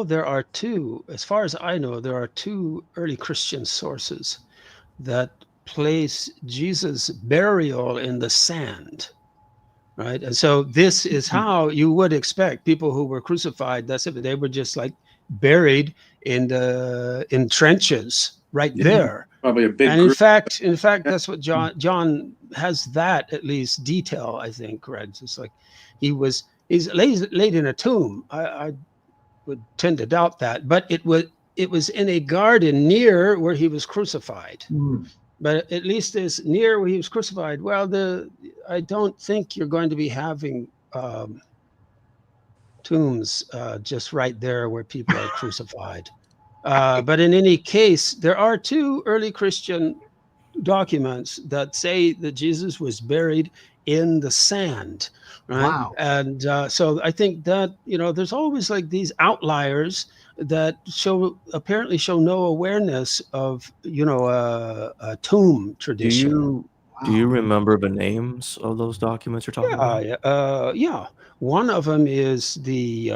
there are two, as far as I know, there are two early Christian sources that place Jesus' burial in the sand, right? And so this is how you would expect people who were crucified. That's it. They were just like buried in trenches right there. Probably a big. And in fact, that's what John has that at least detail. I think, right? It's like he's laid in a tomb. I would tend to doubt that, but it was in a garden near where he was crucified. But at least is near where he was crucified. Well, I don't think you're going to be having tombs just right there where people are crucified. But in any case, there are two early Christian documents that say that Jesus was buried in the sand. Right? Wow. And so I think that, there's always like these outliers that apparently show no awareness of a tomb tradition. Do you remember the names of those documents you're talking about? Yeah. One of them is the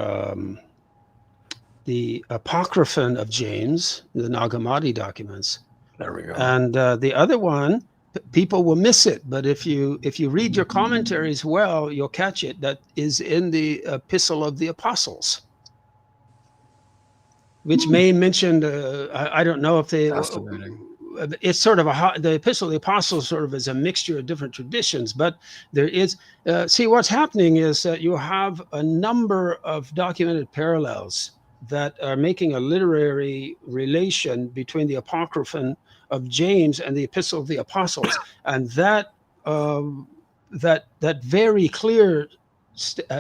Apocryphon of James, the Nag Hammadi documents. There we go. And the other one, people will miss it, but if you read your commentaries well, you'll catch it. That is in the Epistle of the Apostles, which may mention I don't know if they. It's sort of the Epistle of the Apostles sort of is a mixture of different traditions, but there is. See, what's happening is that you have a number of documented parallels that are making a literary relation between the Apocryphon of James and the Epistle of the Apostles, and that very clear.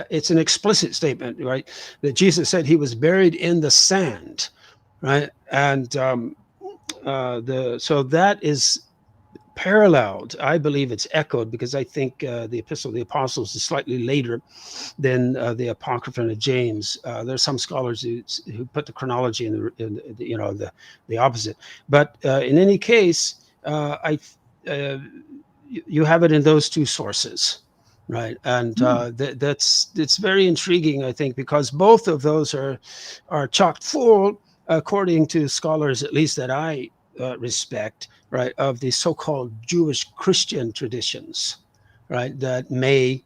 It's an explicit statement, right? That Jesus said he was buried in the sand, right? And so that is paralleled. I believe it's echoed because I think the Epistle of the Apostles is slightly later than the Apocryphon of James. There's some scholars who put the chronology in the opposite. But in any case, you have it in those two sources. Right, and it's very intriguing, I think, because both of those are chock full, according to scholars, at least that I respect, right, of the so-called Jewish Christian traditions, right, that may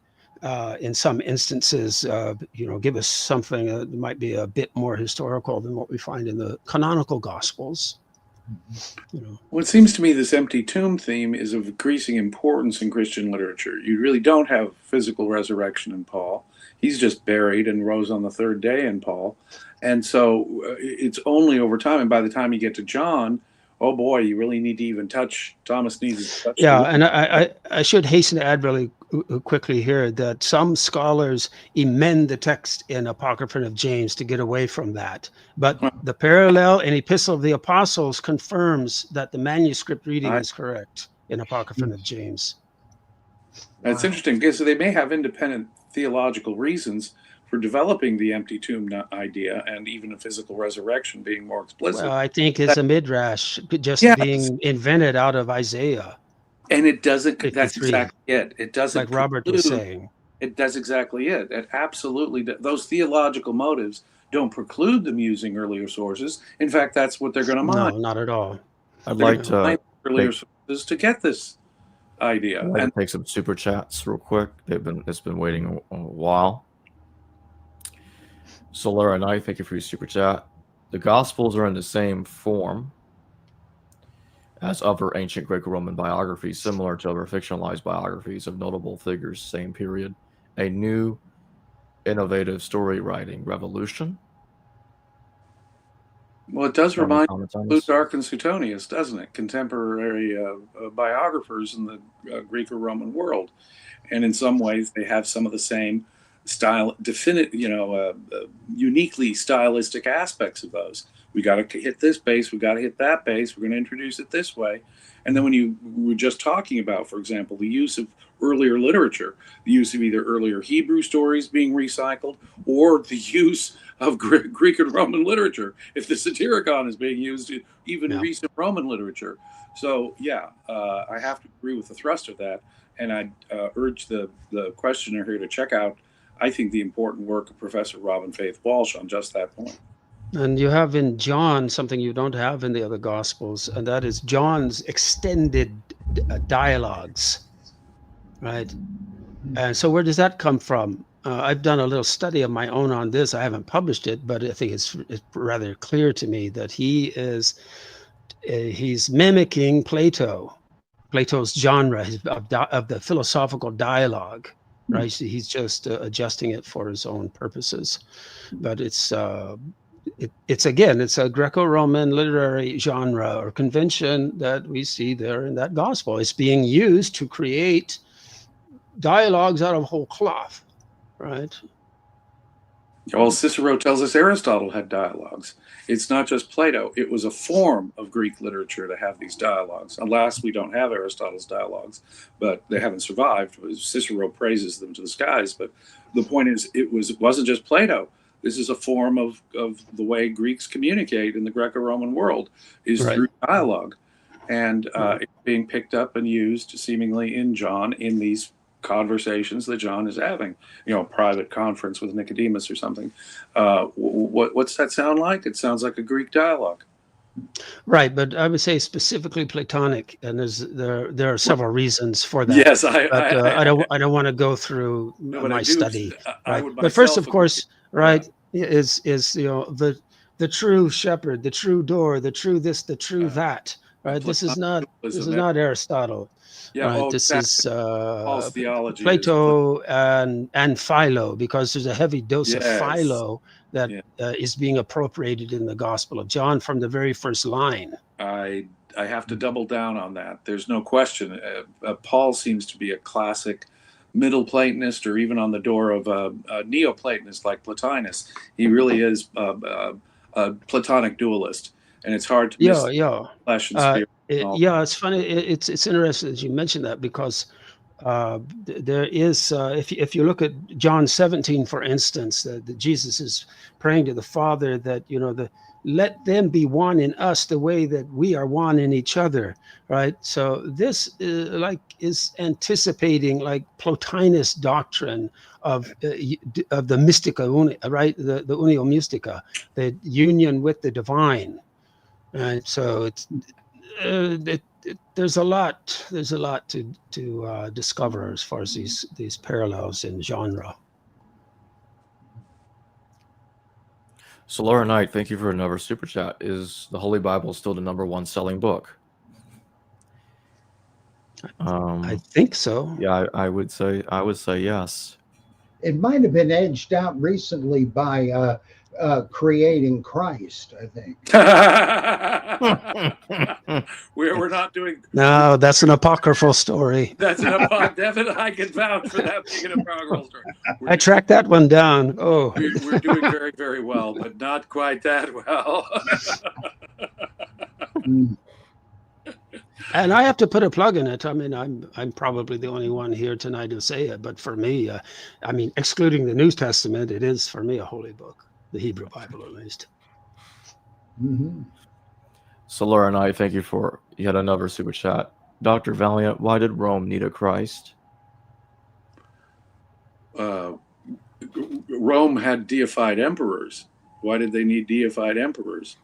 in some instances, give us something that might be a bit more historical than what we find in the canonical Gospels. Well, it seems to me this empty tomb theme is of increasing importance in Christian literature. You really don't have physical resurrection in Paul. He's just buried and rose on the third day in Paul. And so it's only over time. And by the time you get to John, oh boy, you really need to even touch, Thomas needs to touch. Yeah, and I should hasten to add really quickly here that some scholars amend the text in Apocryphon of James to get away from that. But the parallel in Epistle of the Apostles confirms that the manuscript reading is correct in Apocryphon of James. That's interesting, because they may have independent theological reasons for developing the empty tomb idea and even a physical resurrection being more explicit. Well, I think it's a midrash just being invented out of Isaiah. And it doesn't, 53. that's exactly it. It doesn't, like Robert was saying. It does exactly it. It absolutely, those theological motives don't preclude them using earlier sources. In fact, that's what they're going to mine. No, not at all. I'd like to earlier sources to get this idea. I'd like to take some super chats real quick. It's been waiting a while. Solara Knight, thank you for your super chat. The Gospels are in the same form as other ancient Greco-Roman biographies, similar to other fictionalized biographies of notable figures, same period. A new, innovative story writing revolution. Well, it does remind Plutarch and Suetonius, doesn't it? Contemporary biographers in the Greco-Roman world, and in some ways they have some of the same style, uniquely stylistic aspects of those. We got to hit this base, we got to hit that base, we're going to introduce it this way. And then when you were just talking about, for example, the use of earlier literature, the use of either earlier Hebrew stories being recycled or the use of Greek and Roman literature, if the Satyricon is being used, even recent Roman literature. So, I have to agree with the thrust of that. And I urge the questioner here to check out, I think, the important work of Professor Robin Faith Walsh on just that point. And you have in John something you don't have in the other Gospels, and that is John's extended dialogues, right? And so where does that come from? I've done a little study of my own on this. I haven't published it, but I think it's rather clear to me that he's mimicking Plato's genre of the philosophical dialogue, right? So he's just adjusting it for his own purposes. But it's a Greco-Roman literary genre or convention that we see there in that gospel. It's being used to create dialogues out of whole cloth, right? Well, Cicero tells us Aristotle had dialogues. It's not just Plato. It was a form of Greek literature to have these dialogues. Alas, we don't have Aristotle's dialogues, but they haven't survived. Cicero praises them to the skies. But the point is, it wasn't just Plato. This is a form of the way Greeks communicate in the Greco-Roman world, is through dialogue. And it's being picked up and used seemingly in John in these conversations that John is having, a private conference with Nicodemus or something. What's that sound like? It sounds like a Greek dialogue. Right, but I would say specifically Platonic, and there are several reasons for that. Yes, I don't want to go through my study. But first, of course, is the true shepherd, the true door, the true this, the true that. Right, this is not Aristotle. This is Paul's theology, Plato and Philo, because there's a heavy dose of Philo that is being appropriated in the Gospel of John from the very first line. I have to double down on that. There's no question. Paul seems to be a classic Middle Platonist, or even on the door of a Neoplatonist like Plotinus. He really is a Platonic dualist. And it's hard to miss flesh and spirit. It's funny. It's interesting that you mentioned that, because there is, if you look at John 17, for instance, that Jesus is praying to the Father that, let them be one in us the way that we are one in each other, right? So this is anticipating like Plotinus doctrine of the mystica, right? The unio mystica, the union with the divine. Right, so there's a lot. There's a lot to discover as far as these parallels in genre. So Laura Knight, thank you for another super chat. Is the Holy Bible still the #1 selling book? I think so. Yeah, I would say yes. It might have been edged out recently by Creating Christ, I think. We're not doing. No, that's an apocryphal story. That's an definite. I can vouch for that being an apocryphal story. I tracked that one down. Oh, we're doing very, very well, but not quite that well. And I have to put a plug in it. I mean, I'm probably the only one here tonight to say it, but for me, I mean, excluding the New Testament, it is for me a holy book, the Hebrew Bible at least. Mm-hmm. So Laura Knight, thank you for yet another super chat. Dr. Valliant, why did Rome need a Christ? Rome had deified emperors. Why did they need deified emperors?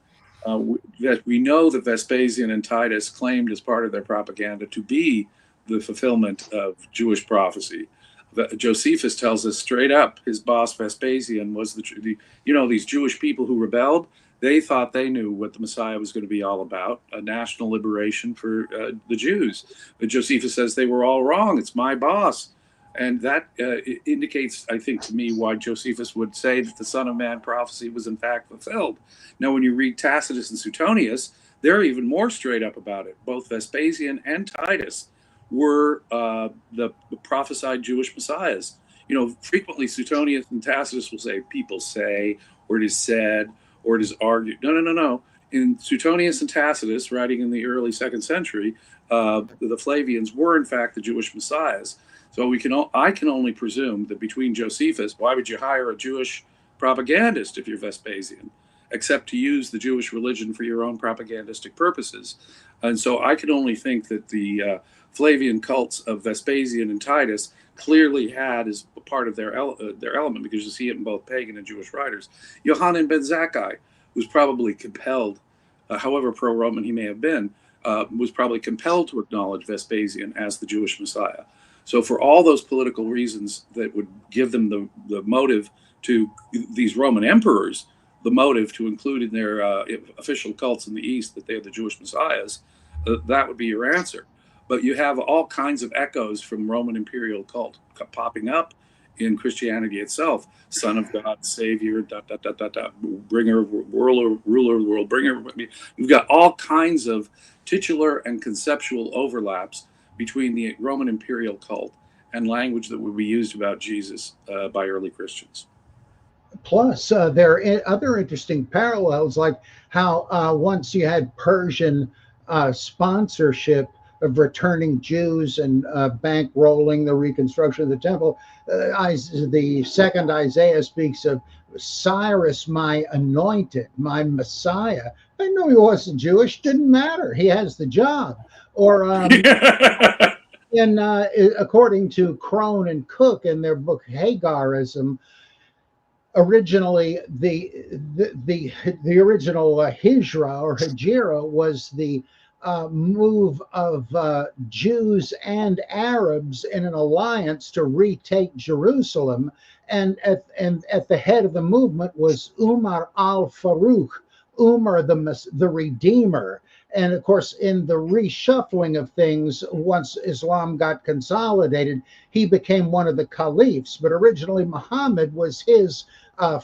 We know that Vespasian and Titus claimed as part of their propaganda to be the fulfillment of Jewish prophecy. Josephus tells us straight up his boss Vespasian was these Jewish people who rebelled. They thought they knew what the Messiah was going to be all about, a national liberation for the Jews. But Josephus says they were all wrong. It's my boss. And that indicates, I think, to me, why Josephus would say that the Son of Man prophecy was in fact fulfilled. Now, when you read Tacitus and Suetonius, they're even more straight up about it. Both Vespasian and Titus were the prophesied Jewish messiahs. You know, frequently Suetonius and Tacitus will say, people say, or it is said, or it is argued. No. In Suetonius and Tacitus, writing in the early 2nd century, the Flavians were in fact the Jewish messiahs. So I can only presume that between Josephus, why would you hire a Jewish propagandist if you're Vespasian, except to use the Jewish religion for your own propagandistic purposes? And so I can only think that the Flavian cults of Vespasian and Titus clearly had as a part of their element, because you see it in both pagan and Jewish writers. Yohanan ben Zakkai was probably compelled, however pro-Roman he may have been, was probably compelled to acknowledge Vespasian as the Jewish Messiah. So for all those political reasons that would give them the motive to these Roman emperors, the motive to include in their official cults in the East that they are the Jewish messiahs, that would be your answer. But you have all kinds of echoes from Roman imperial cult popping up in Christianity itself. Son of God, Savior, bringer, ruler of the world, bringer. We've got all kinds of titular and conceptual overlaps between the Roman imperial cult and language that would be used about Jesus by early Christians. Plus, there are other interesting parallels, like how once you had Persian sponsorship of returning Jews and bankrolling the reconstruction of the temple, the 2nd Isaiah speaks of Cyrus, my anointed, my Messiah. I know he wasn't Jewish, didn't matter. He has the job. Or according to Crone and Cook in their book Hagarism, originally the original Hijra or Hijra was the move of Jews and Arabs in an alliance to retake Jerusalem, and at the head of the movement was Umar al-Faruq, Umar the Redeemer. And of course, in the reshuffling of things, once Islam got consolidated, he became one of the caliphs. But originally, Muhammad was his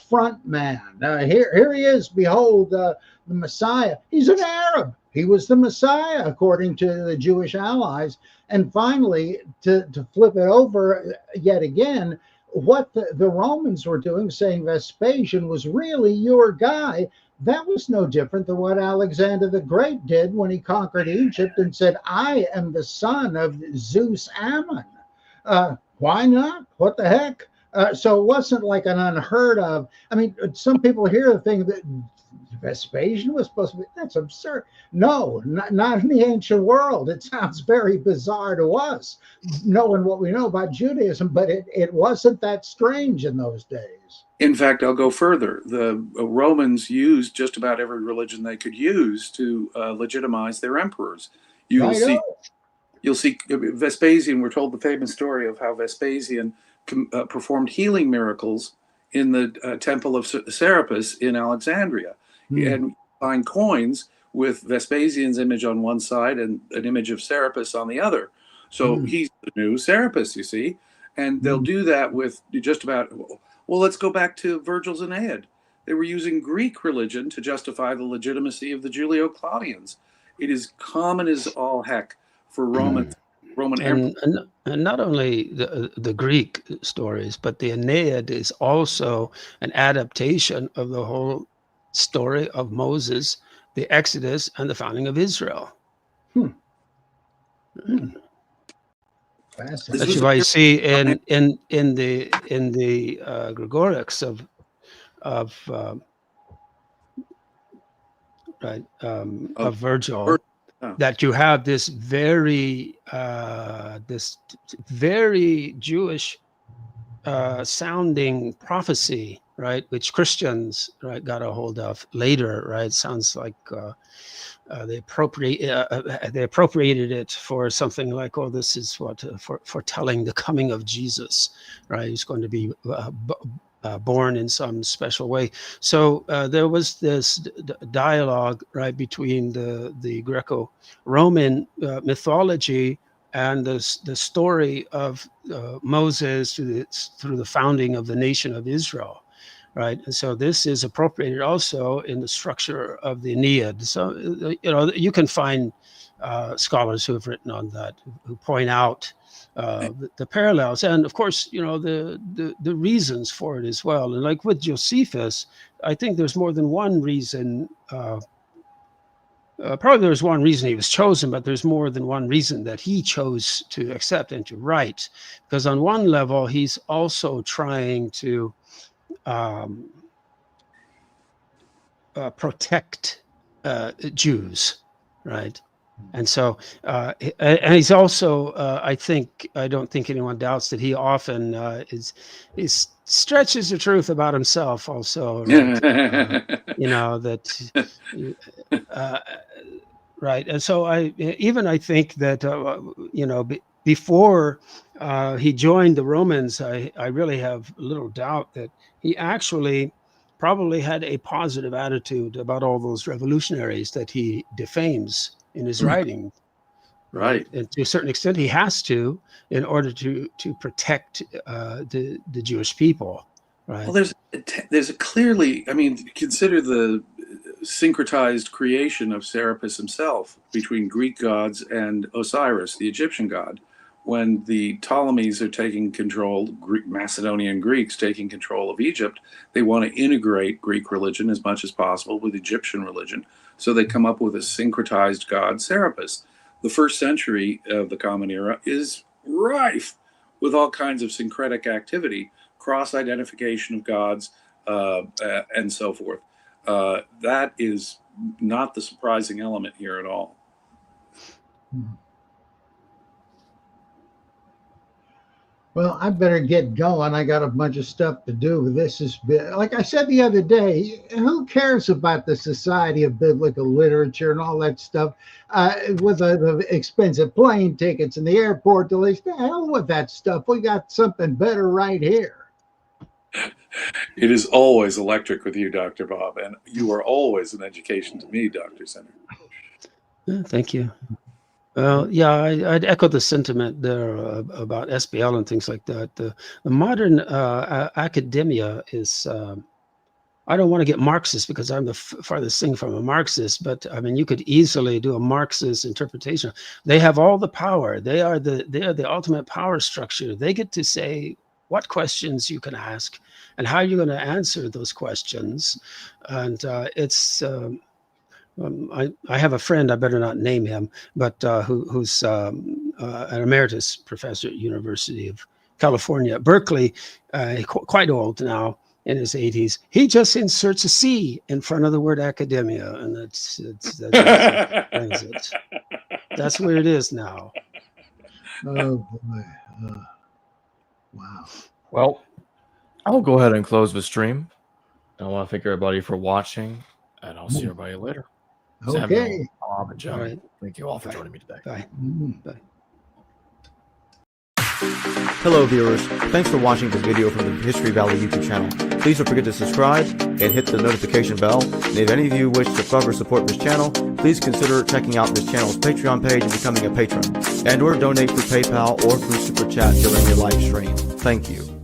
front man. Here he is. Behold, the Messiah. He's an Arab. He was the Messiah, according to the Jewish allies. And finally, to flip it over yet again, what the Romans were doing, saying Vespasian was really your guy, that was no different than what Alexander the Great did when he conquered Egypt and said, I am the son of Zeus Ammon. Why not? What the heck? So it wasn't like an unheard of. I mean, some people hear the thing that Vespasian was supposed to be, that's absurd. No, not in the ancient world. It sounds very bizarre to us, knowing what we know about Judaism, but it wasn't that strange in those days. In fact, I'll go further. The Romans used just about every religion they could use to legitimize their emperors. You'll see Vespasian. We're told the famous story of how Vespasian performed healing miracles in the temple of Serapis in Alexandria. And you find coins with Vespasian's image on one side and an image of Serapis on the other. So he's the new Serapis, you see. And they'll do that with just about... Well, let's go back to Virgil's Aeneid. They were using Greek religion to justify the legitimacy of the Julio-Claudians. It is common as all heck for Roman and not only the Greek stories, but the Aeneid is also an adaptation of the whole story of Moses, the Exodus, and the founding of Israel. That's why you see in the Gregorics of Virgil, that you have this very Jewish sounding prophecy, right, which Christians, right, got a hold of later, right? Sounds like they appropriated it for something like, oh, this is what foretelling the coming of Jesus, right? He's going to be born in some special way. So there was this dialogue, right, between the Greco-Roman mythology and the story of Moses through the founding of the nation of Israel, right? And so this is appropriated also in the structure of the Aeneid. So you can find scholars who have written on that, who point out the parallels, and of course, the reasons for it as well. And like with Josephus, I think there's more than one reason. Probably there's one reason he was chosen, but there's more than one reason that he chose to accept and to write. Because on one level, he's also trying to protect Jews, right? And so, and he's also, I don't think anyone doubts that he often stretches the truth about himself also, right? Right. And so I think that, before he joined the Romans, I really have little doubt that he actually probably had a positive attitude about all those revolutionaries that he defames in his writing. Right. And to a certain extent, he has to, in order to protect the Jewish people. Right. Well, there's a clearly, consider the syncretized creation of Serapis himself between Greek gods and Osiris, the Egyptian god. When the Ptolemies are taking control, Macedonian Greeks taking control of Egypt, they want to integrate Greek religion as much as possible with Egyptian religion. So they come up with a syncretized god, Serapis. The first century of the Common Era is rife with all kinds of syncretic activity, cross-identification of gods, and so forth. That is not the surprising element here at all. Well, I better get going. I got a bunch of stuff to do. This is, like I said the other day, who cares about the Society of Biblical Literature and all that stuff with the expensive plane tickets and the airport delays? The hell with that stuff. We got something better right here. It is always electric with you, Dr. Bob, and you are always an education to me, Dr. Zinner. Thank you. Well, yeah, I'd echo the sentiment there about SBL and things like that. The modern academia is, I don't want to get Marxist because I'm the farthest thing from a Marxist, but you could easily do a Marxist interpretation. They have all the power. They are the ultimate power structure. They get to say what questions you can ask and how you're going to answer those questions. And it's... I have a friend, I better not name him, but who's an emeritus professor at University of California at Berkeley, quite old now, in his 80s. He just inserts a C in front of the word academia, and that's it. That's where it is now. Oh boy! Wow. Well, I'll go ahead and close the stream. I want to thank everybody for watching, and I'll see everybody later. Okay. Samuel, Bob, and Jim, All right. thank you all for Bye. joining me today. Bye. Mm. Bye. Hello viewers, thanks for watching this video from the History Valley YouTube channel. Please don't forget to subscribe and hit the notification bell. And if any of you wish to further support this channel, please consider checking out this channel's Patreon page and becoming a patron. And or donate through PayPal or through Super Chat during your live stream. Thank you.